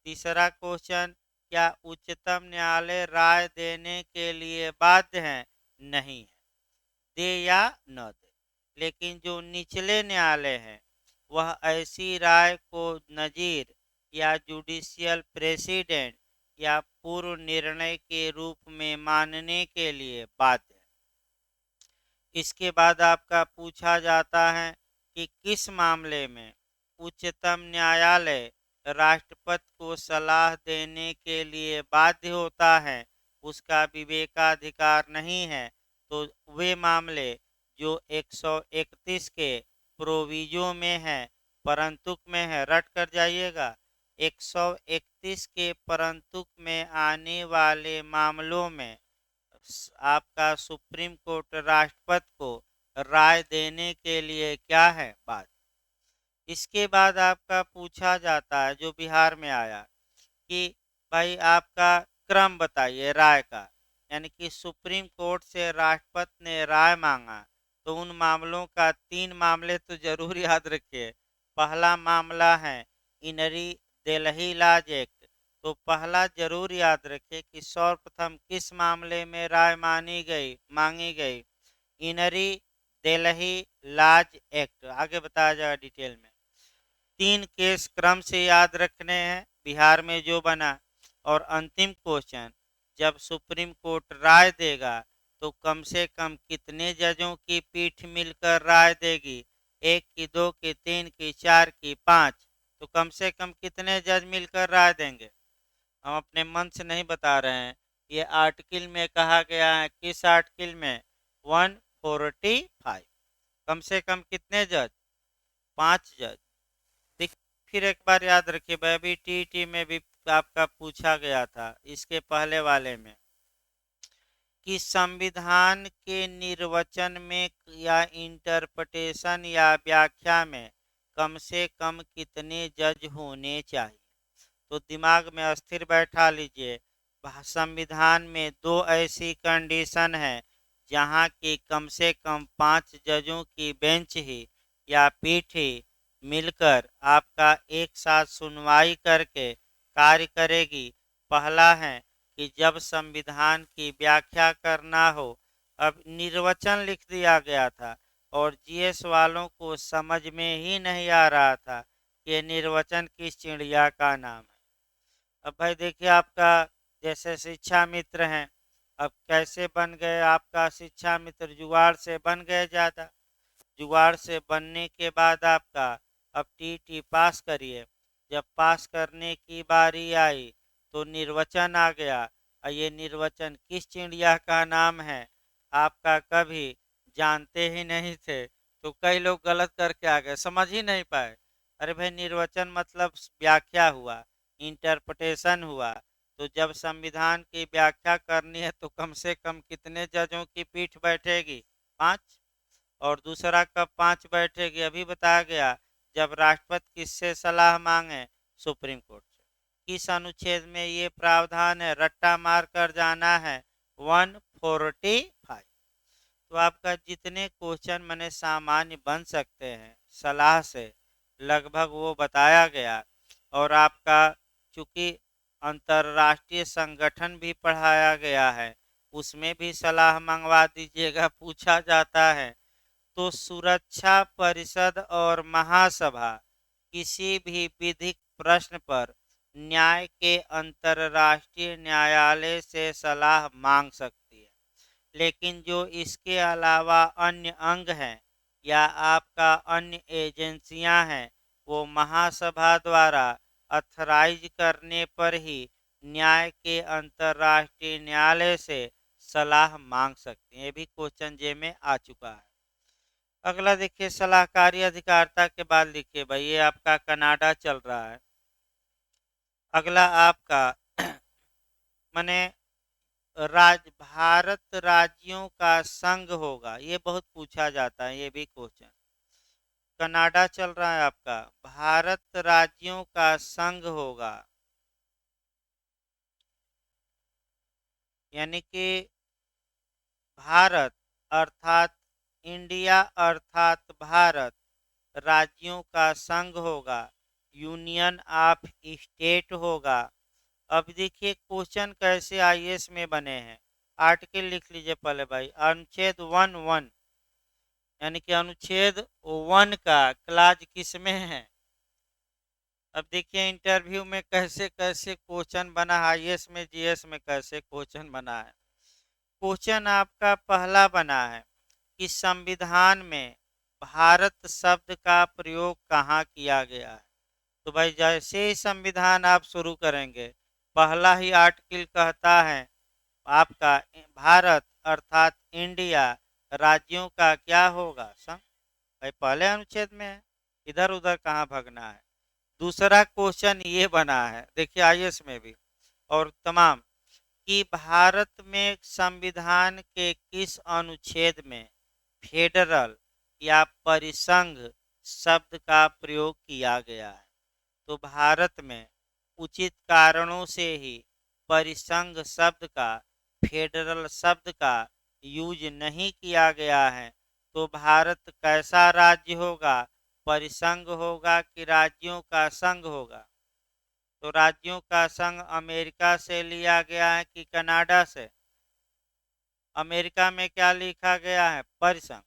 तीसरा क्वेश्चन, क्या उच्चतम न्यायालय राय देने के लिए बाध्य है? नहीं है, दे या न दे। लेकिन जो निचले न्यायालय है वह ऐसी राय को नजीर या जुडिशियल प्रेसिडेंट या पूर्व निर्णय के रूप में मानने के लिए बाध्य है। इसके बाद आपका पूछा जाता है कि किस मामले में उच्चतम न्यायालय राष्ट्रपति को सलाह देने के लिए बाध्य होता है, उसका विवेकाधिकार नहीं है। तो वे मामले जो 131 के प्रोविजो में है, परंतुक में है, रट कर जाइएगा। 131 के परंतुक में आने वाले मामलों में आपका सुप्रीम कोर्ट राष्ट्रपति को राय देने के लिए क्या है? बात। इसके बाद आपका पूछा जाता है जो बिहार में आया कि भाई आपका क्रम बताइए राय का, यानी कि सुप्रीम कोर्ट से राष्ट्रपति ने राय मांगा तो उन मामलों का 3 मामले तो जरूर याद रखिए। पहला मामला है इनरी दिल्ली लॉज एक्ट। तो पहला जरूर याद रखिए कि सर्वप्रथम किस मामले में राय मांगी गई? इनरी दिल्ली लॉज एक्ट। आगे बताया जाएगा डिटेल में। 3 केस क्रम से याद रखने हैं बिहार में जो बना। और अंतिम क्वेश्चन, जब सुप्रीम कोर्ट राय देगा तो कम से कम कितने जजों की पीठ मिलकर राय देगी? 1 की, 2 की, 3 की, 4 की, 5? तो कम से कम कितने जज मिलकर राय देंगे? हम अपने मन से नहीं बता रहे हैं, ये आर्टिकल में कहा गया है। किस आर्टिकल में? 145। कम से कम कितने जज? 5 जज। देखिए फिर एक बार याद रखिए, अभी टीटी में भी आपका पूछा गया था इसके पहले वाले में कि संविधान के निर्वचन में या इंटरप्रिटेशन या व्याख्या में कम से कम कितने जज होने चाहिए? तो दिमाग में अस्थिर बैठा लीजिए। संविधान में 2 ऐसी कंडीशन है जहां की कम से कम 5 जजों की बेंच ही या पीठ ही मिलकर आपका एक साथ सुनवाई करके कार्य करेगी। पहला है कि जब संविधान की व्याख्या करना हो। अब निर्वचन लिख दिया गया था और जीएस वालों को समझ में ही नहीं आ रहा था कि निर्वचन किस चिड़िया का नाम है। अब भाई देखिए आपका जैसे शिक्षा मित्र हैं, अब कैसे बन गए आपका शिक्षा मित्र? जुगाड़ से बन गए ज़्यादा। जुगाड़ से बनने के बाद आपका अब टीटी पास करिए। जब पास करने की बारी आई तो निर्वाचन आ गया, और ये निर्वाचन किस चिड़िया का नाम है आपका कभी जानते ही नहीं थे, तो कई लोग गलत करके आ गए, समझ ही नहीं पाए। अरे भाई, निर्वाचन मतलब व्याख्या हुआ, इंटरप्रिटेशन हुआ। तो जब संविधान की व्याख्या करनी है तो कम से कम कितने जजों की पीठ बैठेगी? 5। और दूसरा कब 5 बैठेगी? अभी बताया गया, जब राष्ट्रपति किससे सलाह मांगे? सुप्रीम कोर्ट से। किस अनुच्छेद में ये प्रावधान है? रट्टा मार कर जाना है 145। तो आपका जितने क्वेश्चन मैंने सामान्य बन सकते हैं सलाह से, लगभग वो बताया गया। और आपका चूंकि अंतर्राष्ट्रीय संगठन भी पढ़ाया गया है, उसमें भी सलाह मंगवा दीजिएगा, पूछा जाता है। तो सुरक्षा परिषद और महासभा किसी भी विधिक प्रश्न पर न्याय के अंतर्राष्ट्रीय न्यायालय से सलाह मांग सकती है। लेकिन जो इसके अलावा अन्य अंग हैं या आपका अन्य एजेंसियां हैं, वो महासभा द्वारा अथराइज करने पर ही न्याय के अंतर्राष्ट्रीय न्यायालय से सलाह मांग सकती हैं। ये भी क्वेश्चन जे में आ चुका है। अगला देखिए, सलाहकारी अधिकारिता के बाद लिखिए भाई, ये आपका कनाडा चल रहा है। अगला आपका माने भारत राज्यों का संघ होगा, ये बहुत पूछा जाता है, ये भी क्वेश्चन। कनाडा चल रहा है आपका, भारत राज्यों का संघ होगा, यानी कि भारत अर्थात इंडिया अर्थात भारत राज्यों का संघ होगा, यूनियन ऑफ स्टेट होगा। अब देखिए क्वेश्चन कैसे आईएएस में बने हैं। आर्टिकल लिख लीजिए पहले भाई, अनुच्छेद 1(1), यानी कि अनुच्छेद 1 का क्लाज किस में है? अब देखिए इंटरव्यू में कैसे कैसे क्वेश्चन बना है, आईएएस में जीएस में कैसे क्वेश्चन बना है। क्वेश्चन आपका पहला बना है कि संविधान में भारत शब्द का प्रयोग कहाँ किया गया है। तो भाई जैसे ही संविधान आप शुरू करेंगे, पहला ही आर्टिकल कहता है आपका भारत अर्थात इंडिया राज्यों का क्या होगा? संघ। भाई पहले अनुच्छेद में है, इधर उधर कहाँ भगना है। दूसरा क्वेश्चन ये बना है, देखिए आईएएस में भी और तमाम, कि भारत में संविधान के किस अनुच्छेद में फेडरल या परिसंघ शब्द का प्रयोग किया गया है। तो भारत में उचित कारणों से ही परिसंघ शब्द का, फेडरल शब्द का यूज नहीं किया गया है। तो भारत कैसा राज्य होगा? परिसंघ होगा कि राज्यों का संघ होगा? तो राज्यों का संघ अमेरिका से लिया गया है कि कनाडा से? अमेरिका में क्या लिखा गया है? परिसंघ।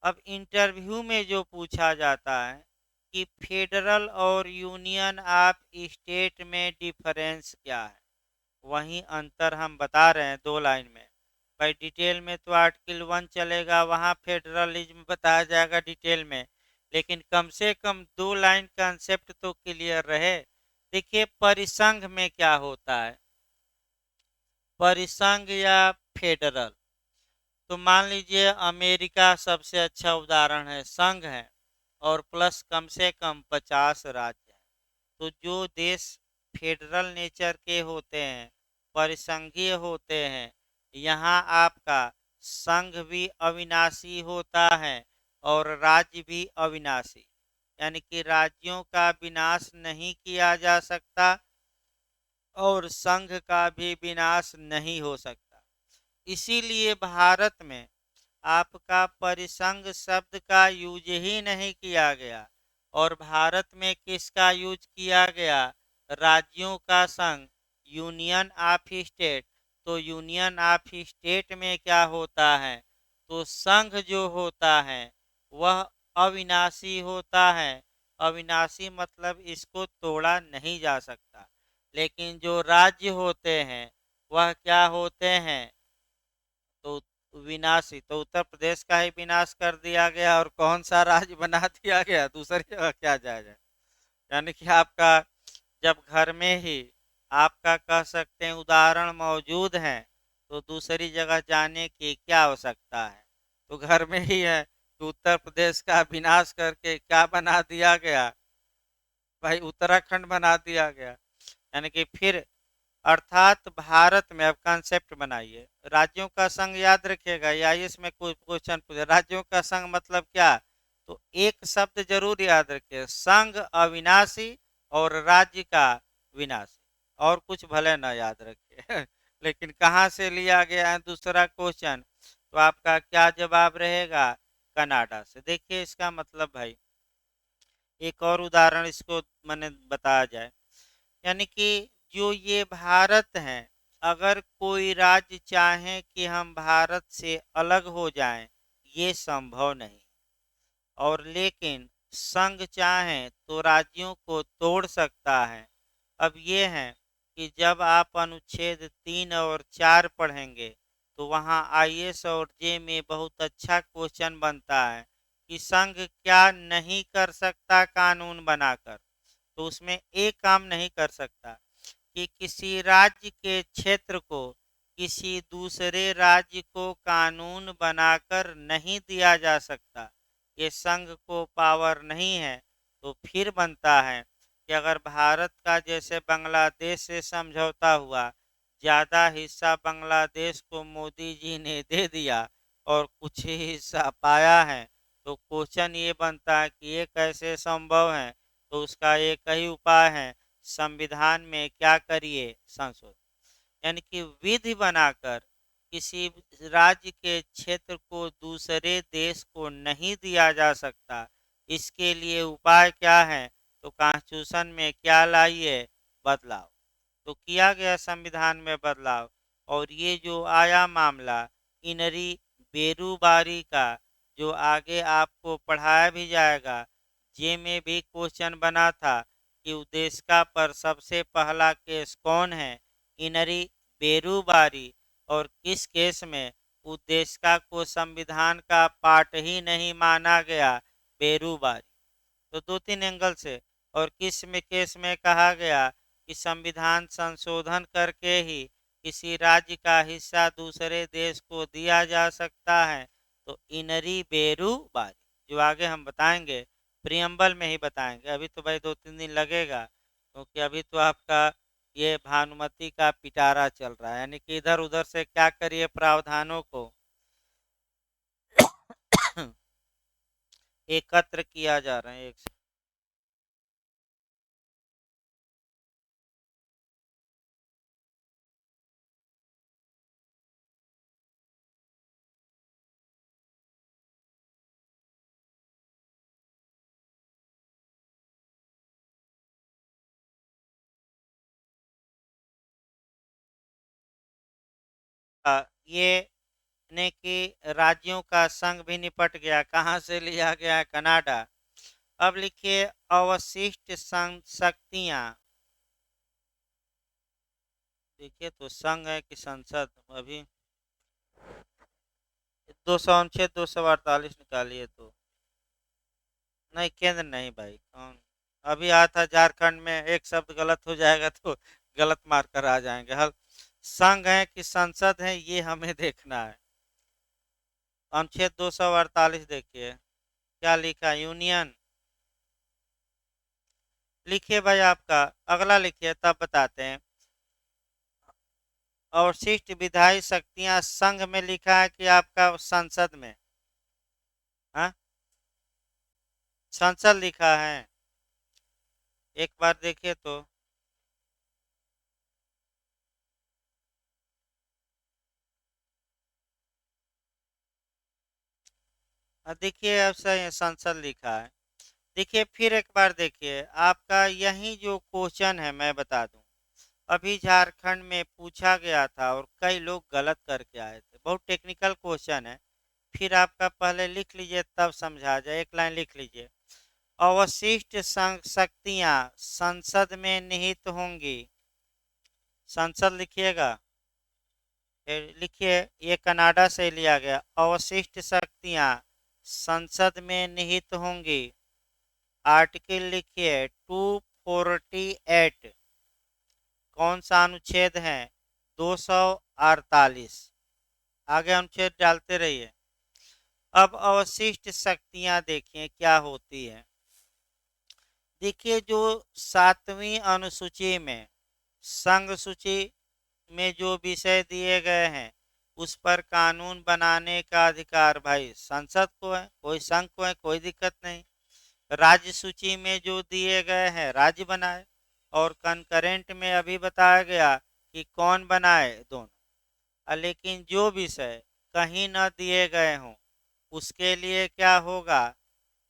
अब इंटरव्यू में जो पूछा जाता है कि फेडरल और यूनियन ऑफ स्टेट में डिफरेंस क्या है, वही अंतर हम बता रहे हैं 2 लाइन में। भाई डिटेल में तो आर्टिकल 1 चलेगा, वहाँ फेडरलिज्म बताया जाएगा डिटेल में, लेकिन कम से कम 2 लाइन कंसेप्ट तो क्लियर रहे। देखिए परिसंघ में क्या होता है, परिसंघ या फेडरल। तो मान लीजिए अमेरिका सबसे अच्छा उदाहरण है, संघ है और प्लस कम से कम 50 राज्य हैं। तो जो देश फेडरल नेचर के होते हैं, परिसंघीय होते हैं, यहाँ आपका संघ भी अविनाशी होता है और राज्य भी अविनाशी, यानी कि राज्यों का विनाश नहीं किया जा सकता और संघ का भी विनाश नहीं हो सकता। इसीलिए भारत में आपका परिसंघ शब्द का यूज ही नहीं किया गया और भारत में किसका यूज किया गया? राज्यों का संघ, यूनियन ऑफ स्टेट। तो यूनियन ऑफ स्टेट में क्या होता है? तो संघ जो होता है वह अविनाशी होता है। अविनाशी मतलब इसको तोड़ा नहीं जा सकता। लेकिन जो राज्य होते हैं वह क्या होते हैं? विनाशी, तो उत्तर प्रदेश का ही विनाश कर दिया गया और कौन सा राज्य बना दिया गया, दूसरी जगह क्या जाया जाए। यानी कि आपका जब घर में ही आपका कह सकते हैं उदाहरण मौजूद है, तो दूसरी जगह जाने की क्या आवश्यकता है। तो घर में ही है तो उत्तर प्रदेश का विनाश करके क्या बना दिया गया भाई, उत्तराखंड बना दिया गया। यानी कि फिर अर्थात भारत में अब कॉन्सेप्ट बनाइए, राज्यों का संघ याद रखिएगा, या इसमें कोई क्वेश्चन पूछे राज्यों का संघ मतलब क्या, तो एक शब्द जरूर याद रखिए, संघ अविनाशी और राज्य का विनाशी, और कुछ भले ना याद रखिए लेकिन कहाँ से लिया गया है दूसरा क्वेश्चन, तो आपका क्या जवाब रहेगा, कनाडा से। देखिए इसका मतलब भाई, एक और उदाहरण इसको मैंने बताया जाए, यानी कि जो ये भारत है, अगर कोई राज्य चाहे कि हम भारत से अलग हो जाएं, ये संभव नहीं, और लेकिन संघ चाहे तो राज्यों को तोड़ सकता है। अब ये है कि जब आप अनुच्छेद 3 और 4 पढ़ेंगे, तो वहाँ आईएएस और जे में बहुत अच्छा क्वेश्चन बनता है कि संघ क्या नहीं कर सकता कानून बनाकर, तो उसमें एक काम नहीं कर सकता कि किसी राज्य के क्षेत्र को किसी दूसरे राज्य को कानून बनाकर नहीं दिया जा सकता, ये संघ को पावर नहीं है। तो फिर बनता है कि अगर भारत का जैसे बांग्लादेश से समझौता हुआ, ज़्यादा हिस्सा बांग्लादेश को मोदी जी ने दे दिया और कुछ ही हिस्सा पाया है, तो क्वेश्चन ये बनता है कि ये कैसे संभव है, तो उसका एक ही उपाय है, संविधान में क्या करिए, संशोधन, यानी कि विधि बनाकर किसी राज्य के क्षेत्र को दूसरे देश को नहीं दिया जा सकता। इसके लिए उपाय क्या है, तो कॉन्स्टिट्यूशन में क्या लाइए, बदलाव। तो किया गया संविधान में बदलाव, और ये जो आया मामला इनरी बेरूबारी का, जो आगे आपको पढ़ाया भी जाएगा, जे में भी क्वेश्चन बना था कि उद्देशिका पर सबसे पहला केस कौन है, इनरी बेरूबारी, और किस केस में उद्देशिका को संविधान का पार्ट ही नहीं माना गया, बेरूबारी। तो 2-3 एंगल से, और किस में केस में कहा गया कि संविधान संशोधन करके ही किसी राज्य का हिस्सा दूसरे देश को दिया जा सकता है, तो इनरी बेरूबारी, जो आगे हम बताएंगे प्रियम्बल में ही बताएंगे, अभी तो भाई 2-3 दिन लगेगा, क्योंकि अभी तो आपका ये भानुमति का पिटारा चल रहा है, यानी कि इधर उधर से क्या करिए प्रावधानों को एकत्र किया जा रहा है एक से। ये ने कि राज्यों का संघ भी निपट गया, कहाँ से लिया गया, कनाडा। अब लिखिए अवशिष्ट शक्तियां, देखिए तो संघ है कि संसद, अभी 200 248 निकालिए तो, नहीं केंद्र नहीं भाई, कौन अभी आया था झारखंड में, एक शब्द गलत हो जाएगा तो गलत मार्कर आ जाएंगे। हल संघ है कि संसद है, ये हमें देखना है। अनुच्छेद 248 देखिए क्या लिखा, यूनियन। लिखिए भाई आपका, अगला लिखिए तब बताते हैं। अवशिष्ट विधायी शक्तियां संघ में लिखा है कि आपका संसद में, हाँ संसद लिखा है, एक बार देखिए तो। देखिए अब सही संसद लिखा है। देखिए फिर एक बार देखिए, आपका यही जो क्वेश्चन है मैं बता दूं, अभी झारखंड में पूछा गया था और कई लोग गलत करके आए थे, बहुत टेक्निकल क्वेश्चन है। फिर आपका पहले लिख लीजिए तब समझा जाए, एक लाइन लिख लीजिए, अवशिष्ट शक्तियां संसद में निहित होंगी, संसद लिखिएगा, लिखिए, ये कनाडा से लिया गया। अवशिष्ट शक्तियां संसद में निहित होंगी। आर्टिकल लिखिए 248। कौन सा अनुच्छेद है? 248। आगे अनुच्छेद डालते रहिए। अब अवशिष्ट शक्तियां देखिए क्या होती है। देखिए, जो 7वीं अनुसूची में संघ सूची में जो विषय दिए गए हैं उस पर कानून बनाने का अधिकार भाई संसद को है, कोई संघ को है, कोई दिक्कत नहीं। राज्य सूची में जो दिए गए हैं राज्य बनाए, और कंकरेंट में अभी बताया गया कि कौन बनाए, दोनों। लेकिन जो विषय कहीं न दिए गए हों उसके लिए क्या होगा,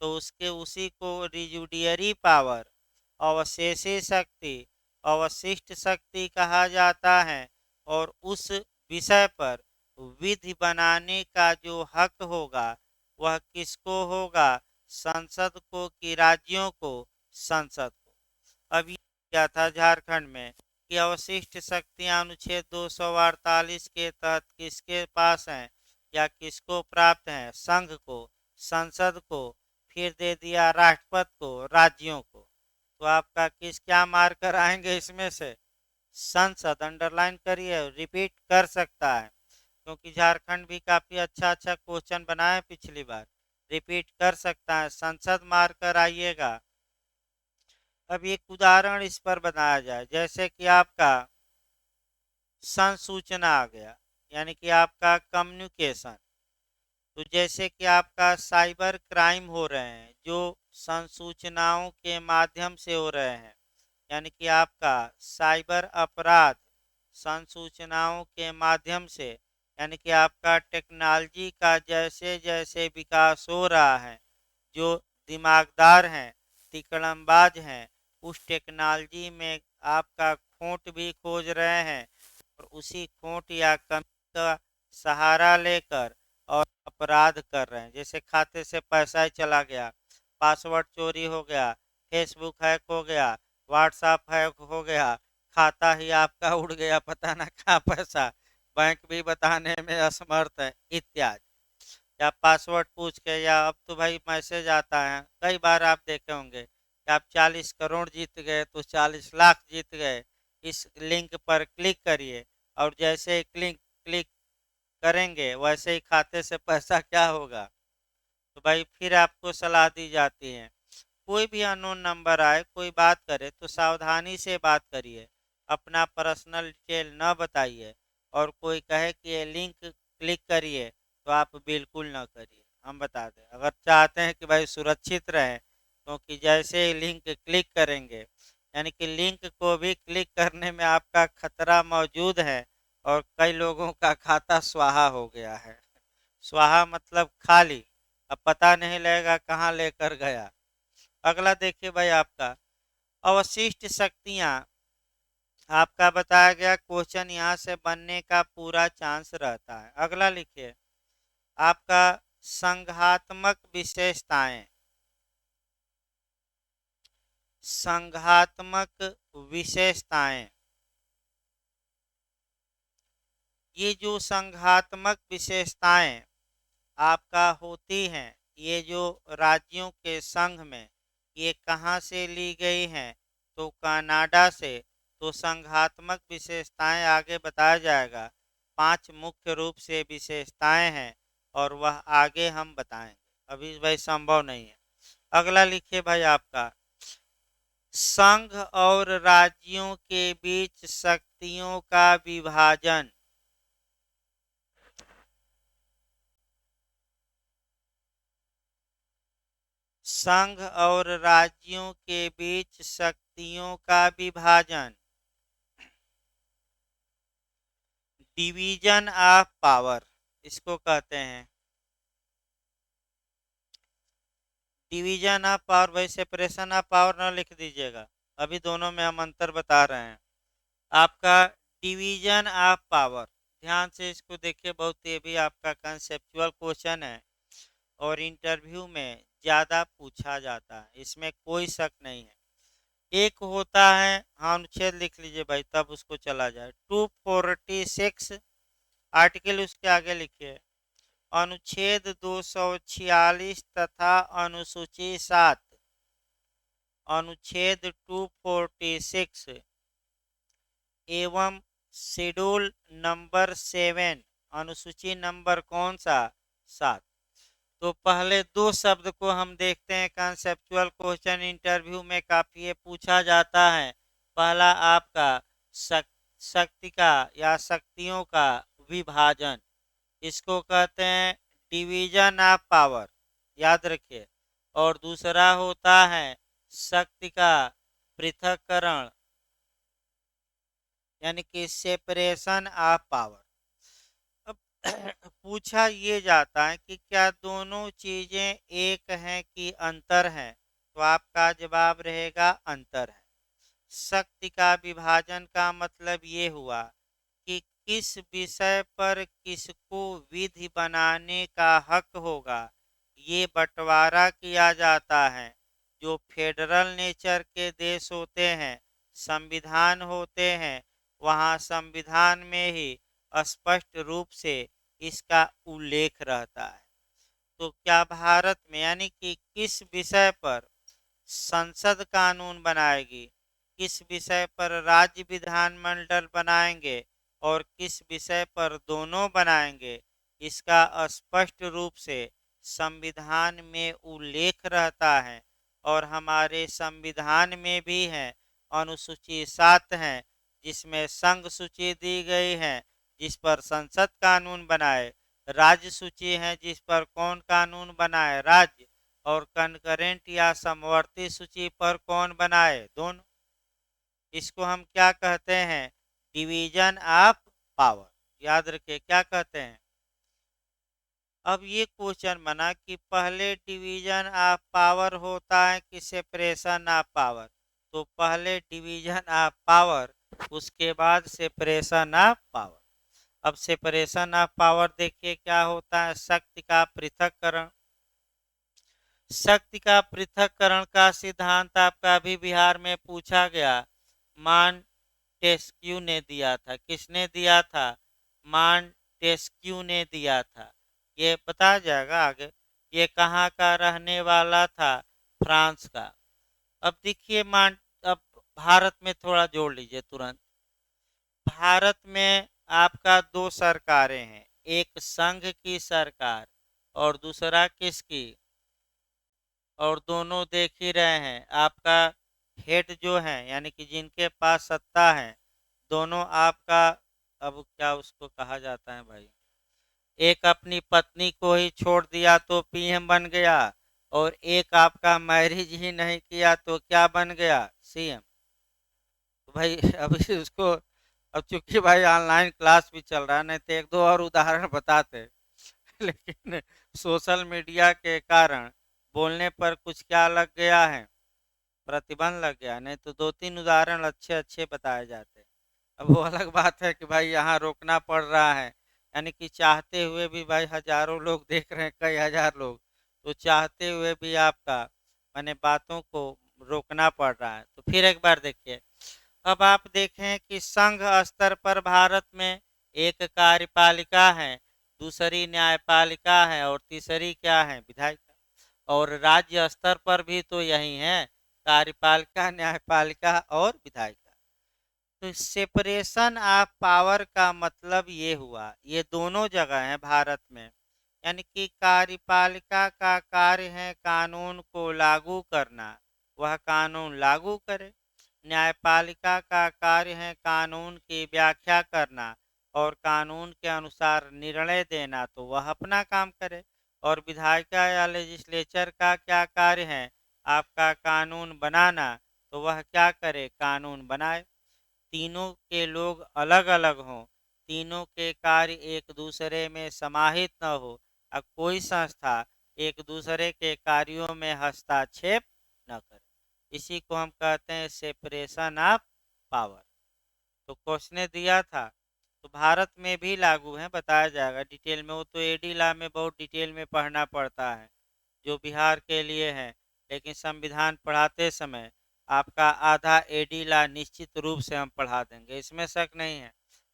तो उसके उसी को रिजुडियरी पावर, अवशेषी शक्ति, अवशिष्ट शक्ति कहा जाता है। और उस विषय पर विधि बनाने का जो हक होगा वह किसको होगा? संसद को कि राज्यों को? संसद को। अब ये क्या था झारखंड में कि अवशिष्ट शक्तियां अनुच्छेद 248 के तहत किसके पास हैं या किसको प्राप्त हैं? संघ को, संसद को, फिर दे दिया राष्ट्रपति को, राज्यों को। तो आपका किस क्या मार्क कराएंगे इसमें से? संसद। अंडरलाइन करिए, रिपीट कर सकता है क्योंकि झारखंड भी काफी अच्छा अच्छा क्वेश्चन बनाया पिछली बार। रिपीट कर सकता है, संसद मार्क कर आइएगा। अब एक उदाहरण इस पर बनाया जाए, जैसे कि आपका संसूचना आ गया, यानी कि आपका कम्युनिकेशन। तो जैसे कि आपका साइबर क्राइम हो रहे हैं जो संसूचनाओं के माध्यम से हो रहे हैं, यानी कि आपका साइबर अपराध संसूचनाओं के माध्यम से, यानी कि आपका टेक्नोलॉजी का जैसे जैसे विकास हो रहा है, जो दिमागदार हैं, तिकड़मबाज हैं, उस टेक्नोलॉजी में आपका खोट भी खोज रहे हैं और उसी खोट या कमी का सहारा लेकर और अपराध कर रहे हैं। जैसे खाते से पैसा ही चला गया, पासवर्ड चोरी हो गया, फेसबुक हैक हो गया, व्हाट्सएप हैक हो गया, खाता ही आपका उड़ गया, पता ना कहाँ पैसा, बैंक भी बताने में असमर्थ है, इत्यादि। या पासवर्ड पूछ के, या अब तो भाई मैसेज आता है, कई बार आप देखे होंगे कि आप 40 करोड़ जीत गए तो 40 लाख जीत गए, इस लिंक पर क्लिक करिए, और जैसे ही क्लिक क्लिक करेंगे वैसे ही खाते से पैसा क्या होगा, तो भाई फिर आपको सलाह दी जाती है कोई भी अननोन नंबर आए, कोई बात करे तो सावधानी से बात करिए, अपना पर्सनल डिटेल न बताइए, और कोई कहे कि ये लिंक क्लिक करिए तो आप बिल्कुल न करिए। हम बता दें, अगर चाहते हैं कि भाई सुरक्षित रहें, क्योंकि जैसे ही लिंक क्लिक करेंगे, यानी कि लिंक को भी क्लिक करने में आपका खतरा मौजूद है, और कई लोगों का खाता स्वाहा हो गया है। स्वाहा मतलब खाली, अब पता नहीं लगेगा कहाँ लेकर गया। अगला देखिए भाई, आपका अवशिष्ट शक्तियां आपका बताया गया क्वेश्चन यहाँ से बनने का पूरा चांस रहता है। अगला लिखिए, आपका संघात्मक विशेषताएं। संघात्मक विशेषताएं, ये जो संघात्मक विशेषताएं आपका होती हैं, ये जो राज्यों के संघ में, ये कहाँ से ली गई हैं? तो कनाडा से। तो संघात्मक विशेषताएं आगे बताया जाएगा, 5 मुख्य रूप से विशेषताएं हैं और वह आगे हम बताएंगे, अभी भाई संभव नहीं है। अगला लिखिए भाई, आपका संघ और राज्यों के बीच शक्तियों का विभाजन। संघ और राज्यों के बीच शक्तियों का विभाजन, डिवीजन ऑफ पावर इसको कहते हैं। डिवीजन ऑफ पावर, भाई सेपरेशन ऑफ पावर ना लिख दीजिएगा, अभी दोनों में हम अंतर बता रहे हैं। आपका डिवीजन ऑफ पावर, ध्यान से इसको देखिए, बहुत ये भी आपका कंसेप्चुअल क्वेश्चन है और इंटरव्यू में ज़्यादा पूछा जाता है, इसमें कोई शक नहीं है। एक होता है, हाँ अनुच्छेद लिख लीजिए भाई तब उसको चला जाए, 246 आर्टिकल उसके आगे लिखिए। अनुच्छेद 246 तथा अनुसूची 7, अनुच्छेद 246 एवं शेड्यूल नंबर 7, अनुसूची नंबर कौन सा? 7। तो पहले दो शब्द को हम देखते हैं। कंसेप्चुअल क्वेश्चन इंटरव्यू में काफी ये पूछा जाता है। पहला आपका शक्ति का या शक्तियों का विभाजन, इसको कहते हैं डिवीजन ऑफ पावर, याद रखिए। और दूसरा होता है शक्ति का पृथक्करण, यानी कि सेपरेशन ऑफ पावर। अब पूछा ये जाता है कि क्या दोनों चीजें एक हैं कि अंतर है? तो आपका जवाब रहेगा अंतर है। शक्ति का विभाजन का मतलब ये हुआ कि किस विषय पर किसको विधि बनाने का हक होगा, ये बंटवारा किया जाता है। जो फेडरल नेचर के देश होते हैं, संविधान होते हैं, वहाँ संविधान में ही स्पष्ट रूप से इसका उल्लेख रहता है। तो क्या भारत में, यानी कि किस विषय पर संसद कानून बनाएगी, किस विषय पर राज्य विधानमंडल बनाएंगे और किस विषय पर दोनों बनाएंगे, इसका स्पष्ट रूप से संविधान में उल्लेख रहता है। और हमारे संविधान में भी है, अनुसूची 7 है जिसमें संघ सूची दी गई है जिस पर संसद कानून बनाए, राज्य सूची है जिस पर कौन कानून बनाए, राज्य, और कनकरेंट या समवर्ती सूची पर कौन बनाए, दोनों। इसको हम क्या कहते हैं? Division of power. याद रखिए क्या कहते हैं। अब ये क्वेश्चन बना कि पहले डिवीजन ऑफ पावर होता है कि सेपरेशन ऑफ पावर? तो पहले डिवीजन ऑफ पावर, उसके बाद सेपरेशन ऑफ पावर। अब सेपरेशन ऑफ पावर देखिए क्या होता है। शक्ति का पृथक्करण। शक्ति का पृथक्करण का सिद्धांत आपका अभी बिहार में पूछा गया, मॉन्टेस्क्यू ने दिया था। किसने दिया था? मॉन्टेस्क्यू ने दिया था। ये बताया जाएगा आगे। ये कहाँ का रहने वाला था? फ्रांस का। अब देखिए अब भारत में थोड़ा जोड़ लीजिए तुरंत। भारत में आपका दो सरकारें हैं, एक संघ की सरकार और दूसरा किसकी? और दोनों देख ही रहे हैं आपका हेड जो है, यानी कि जिनके पास सत्ता है, दोनों आपका, अब क्या उसको कहा जाता है भाई, एक अपनी पत्नी को ही छोड़ दिया तो पीएम बन गया, और एक आपका मैरिज ही नहीं किया तो क्या बन गया? सीएम। तो भाई अभी उसको, अब चूंकि भाई ऑनलाइन क्लास भी चल रहा है, नहीं तो एक दो और उदाहरण बताते लेकिन सोशल मीडिया के कारण बोलने पर कुछ क्या लग गया है, प्रतिबंध लग गया। नहीं तो दो तीन उदाहरण अच्छे अच्छे बताए जाते। अब वो अलग बात है कि भाई यहाँ रोकना पड़ रहा है, यानी कि चाहते हुए भी भाई हजारों लोग देख रहे हैं, कई हजार लोग, तो चाहते हुए भी आपका माने बातों को रोकना पड़ रहा है। तो फिर एक बार देखिए। अब आप देखें कि संघ स्तर पर भारत में एक कार्यपालिका है, दूसरी न्यायपालिका है और तीसरी क्या है? विधायिका। और राज्य स्तर पर भी तो यही है, कार्यपालिका, न्यायपालिका और विधायिका। तो सेपरेशन ऑफ पावर का मतलब ये हुआ, ये दोनों जगह है भारत में, यानी कि कार्यपालिका का कार्य है कानून को लागू करना, वह कानून लागू करे। न्यायपालिका का कार्य है कानून की व्याख्या करना और कानून के अनुसार निर्णय देना, तो वह अपना काम करे। और विधायिका या लेजिस्लेचर का क्या कार्य है? आपका कानून बनाना, तो वह क्या करे? कानून बनाए। तीनों के लोग अलग अलग हों, तीनों के कार्य एक दूसरे में समाहित न हो, और कोई संस्था एक दूसरे के कार्यों में हस्तक्षेप न करे, इसी को हम कहते हैं सेपरेशन ऑफ पावर। तो क्वेश्चन दिया था, तो भारत में भी लागू है, बताया जाएगा डिटेल में। वो तो एडी लॉ में बहुत डिटेल में पढ़ना पड़ता है जो बिहार के लिए है, लेकिन संविधान पढ़ाते समय आपका आधा एडी लॉ निश्चित रूप से हम पढ़ा देंगे, इसमें शक नहीं है।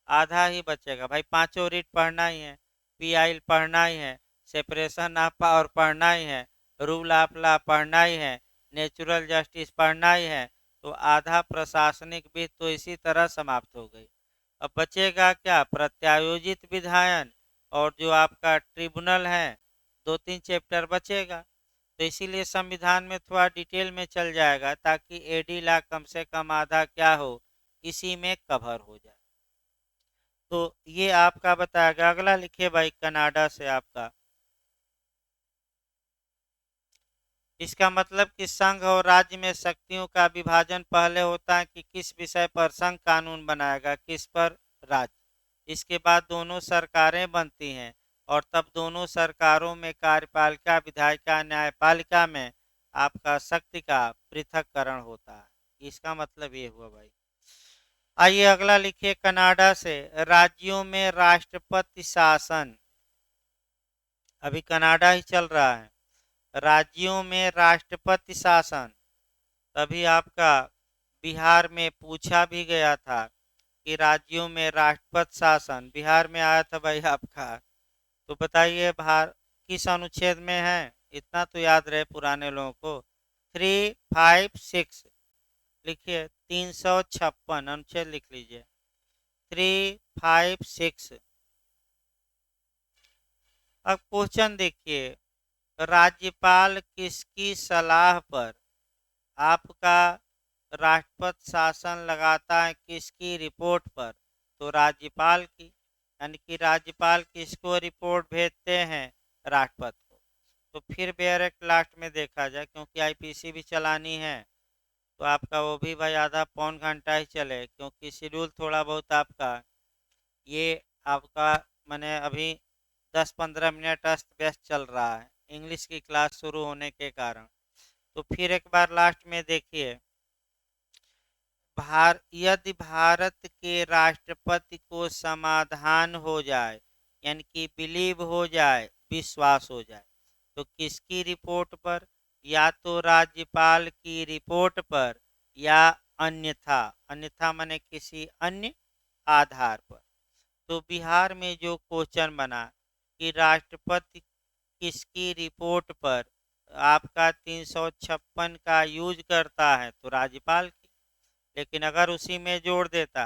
आधा ही बचेगा भाई। पांचों रीट पढ़ना ही है, पीआई पढ़ना ही है, सेपरेशन ऑफ पावर पढ़ना ही है, रूल ऑफ लॉ पढ़ना ही है, नेचुरल जस्टिस पढ़ना ही है। तो आधा प्रशासनिक विधि तो इसी तरह समाप्त हो गई। अब बचेगा क्या? प्रत्यायोजित विधायन और जो आपका ट्रिब्यूनल है, 2-3 चैप्टर बचेगा। तो इसीलिए संविधान में थोड़ा डिटेल में चल जाएगा ताकि एडी लॉ कम से कम आधा क्या हो, इसी में कवर हो जाए। तो ये आपका बताएगा। अगला लिखिए भाई, कनाडा से आपका। इसका मतलब कि संघ और राज्य में शक्तियों का विभाजन पहले होता है कि किस विषय पर संघ कानून बनाएगा, किस पर राज्य। इसके बाद दोनों सरकारें बनती हैं और तब दोनों सरकारों में कार्यपालिका, विधायिका, न्यायपालिका में आपका शक्ति का पृथक्करण होता है। इसका मतलब ये हुआ भाई। आइए अगला लिखिए, कनाडा से। राज्यों में राष्ट्रपति शासन, अभी कनाडा ही चल रहा है। राज्यों में राष्ट्रपति शासन, तभी आपका बिहार में पूछा भी गया था कि राज्यों में राष्ट्रपति शासन बिहार में आया था भाई आपका। तो बताइए भार किस अनुच्छेद में है? इतना तो याद रहे पुराने लोगों को। 356 लिखिए, 356 अनुच्छेद लिख लीजिए, 356। अब क्वेश्चन देखिए, राज्यपाल किसकी सलाह पर आपका राष्ट्रपति शासन लगाता है, किसकी रिपोर्ट पर? तो राज्यपाल की। यानी कि राज्यपाल किसको रिपोर्ट भेजते हैं? राष्ट्रपति को। तो फिर डायरेक्ट लास्ट में देखा जाए, क्योंकि आईपीसी भी चलानी है, तो आपका वो भी भाई आधा पौन घंटा ही चले, क्योंकि शेड्यूल थोड़ा बहुत आपका ये आपका मैंने अभी 10-15 मिनट अस्त व्यस्त चल रहा है इंग्लिश की क्लास शुरू होने के कारण। तो फिर एक बार लास्ट में देखिए, यदि भारत के राष्ट्रपति को समाधान हो जाए, यानी कि बिलीव हो जाए, विश्वास हो जाए, तो किसकी रिपोर्ट पर? या तो राज्यपाल की रिपोर्ट पर, या अन्यथा, अन्यथा माने किसी अन्य आधार पर। तो बिहार में जो क्वेश्चन बना कि राष्ट्रपति किसकी रिपोर्ट पर आपका 356 का यूज करता है, तो राज्यपाल की। लेकिन अगर उसी में जोड़ देता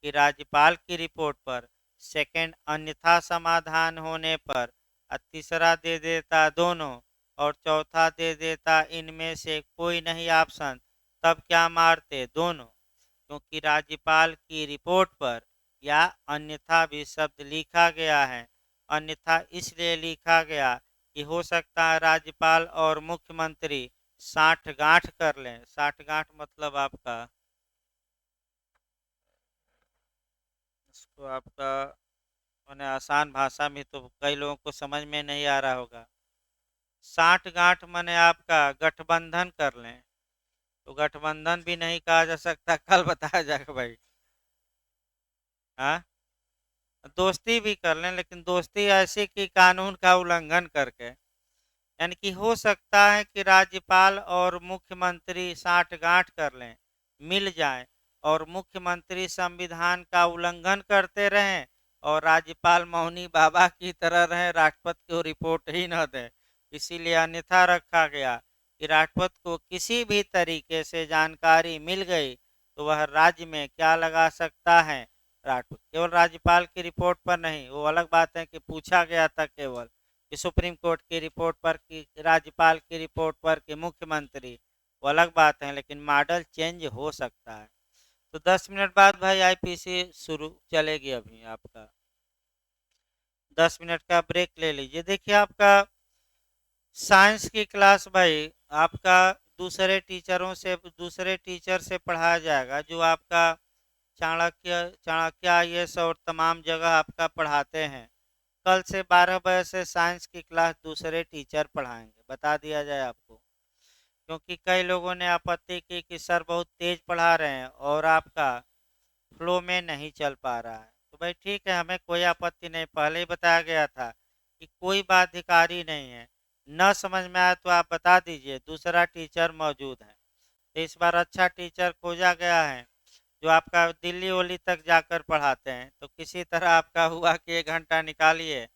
कि राज्यपाल की रिपोर्ट पर, सेकंड अन्यथा समाधान होने पर, और तीसरा दे देता दोनों, और चौथा दे देता इनमें से कोई नहीं ऑप्शन, तब क्या मारते? दोनों। क्योंकि राज्यपाल की रिपोर्ट पर या अन्यथा भी शब्द लिखा गया है। अन्यथा इसलिए लिखा गया कि हो सकता है राज्यपाल और मुख्यमंत्री साठ गांठ कर लें। साठ गांठ मतलब आपका, इसको आपका मैंने आसान भाषा में, तो कई लोगों को समझ में नहीं आ रहा होगा। साठ गांठ मैंने आपका गठबंधन कर लें, तो गठबंधन भी नहीं कहा जा सकता, कल बताया जाएगा भाई। हाँ, दोस्ती भी कर लें, लेकिन दोस्ती ऐसी कि कानून का उल्लंघन करके। यानी कि हो सकता है कि राज्यपाल और मुख्यमंत्री साठगांठ कर लें, मिल जाएं, और मुख्यमंत्री संविधान का उल्लंघन करते रहें और राज्यपाल मौनी बाबा की तरह रहें, राष्ट्रपति को रिपोर्ट ही न दें। इसीलिए अन्यथा रखा गया कि राष्ट्रपति को किसी भी तरीके से जानकारी मिल गई तो वह राज्य में क्या लगा सकता है? राष्ट्रपति। केवल राज्यपाल की रिपोर्ट पर नहीं, वो अलग बात है कि पूछा गया था केवल कि सुप्रीम कोर्ट की रिपोर्ट पर, कि राज्यपाल की रिपोर्ट पर, कि मुख्यमंत्री, वो अलग बात है, लेकिन मॉडल चेंज हो सकता है। तो 10 मिनट बाद भाई आईपीसी शुरू चलेगी। अभी आपका 10 मिनट का ब्रेक ले लीजिए। देखिए आपका साइंस की क्लास भाई आपका दूसरे टीचर से पढ़ाया जाएगा, जो आपका चाणक्य आईएएस और तमाम जगह आपका पढ़ाते हैं। कल से 12 बजे से साइंस की क्लास दूसरे टीचर पढ़ाएंगे, बता दिया जाए आपको। क्योंकि कई लोगों ने आपत्ति की कि सर बहुत तेज पढ़ा रहे हैं और आपका फ्लो में नहीं चल पा रहा है। तो भाई ठीक है, हमें कोई आपत्ति नहीं, पहले ही बताया गया था कि कोई बाध्यकारी नहीं है। न समझ में आया तो आप बता दीजिए, दूसरा टीचर मौजूद है। तो इस बार अच्छा टीचर खोजा गया है, जो आपका दिल्ली वली तक जाकर पढ़ाते हैं, तो किसी तरह आपका हुआ कि 1 घंटा निकालिए।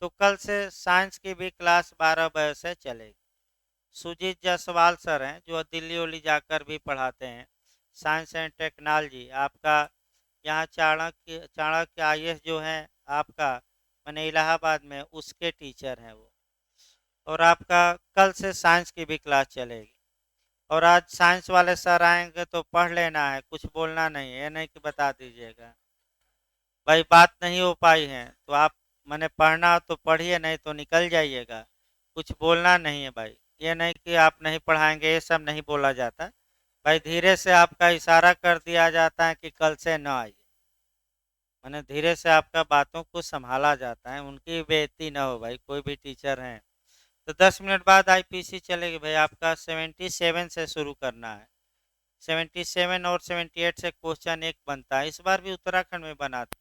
तो कल से साइंस की भी क्लास 12 बजे से चलेगी। सुजीत जायसवाल सर हैं जो दिल्ली वली जाकर भी पढ़ाते हैं, साइंस एंड टेक्नोलॉजी आपका। यहाँ चाणक्य आईएएस जो है आपका, मैंने इलाहाबाद में, उसके टीचर हैं वो। और आपका कल से साइंस की भी क्लास चलेगी। और आज साइंस वाले सर आएंगे तो पढ़ लेना है, कुछ बोलना नहीं है, ये नहीं कि बता दीजिएगा। भाई बात नहीं हो पाई है तो आप, मैंने पढ़ना हो तो पढ़िए, नहीं तो निकल जाइएगा। कुछ बोलना नहीं है भाई, ये नहीं कि आप नहीं पढ़ाएंगे, ये सब नहीं बोला जाता। भाई धीरे से आपका इशारा कर दिया जाता है कि कल से न आइए, मैंने धीरे से आपका बातों को संभाला जाता है, उनकी बेइज्जती ना हो भाई, कोई भी टीचर हैं। तो 10 मिनट बाद आईपीसी चलेगी भाई, आपका 77 से शुरू करना है। 77 और 78 से क्वेश्चन एक बनता है, इस बार भी उत्तराखंड में बना था।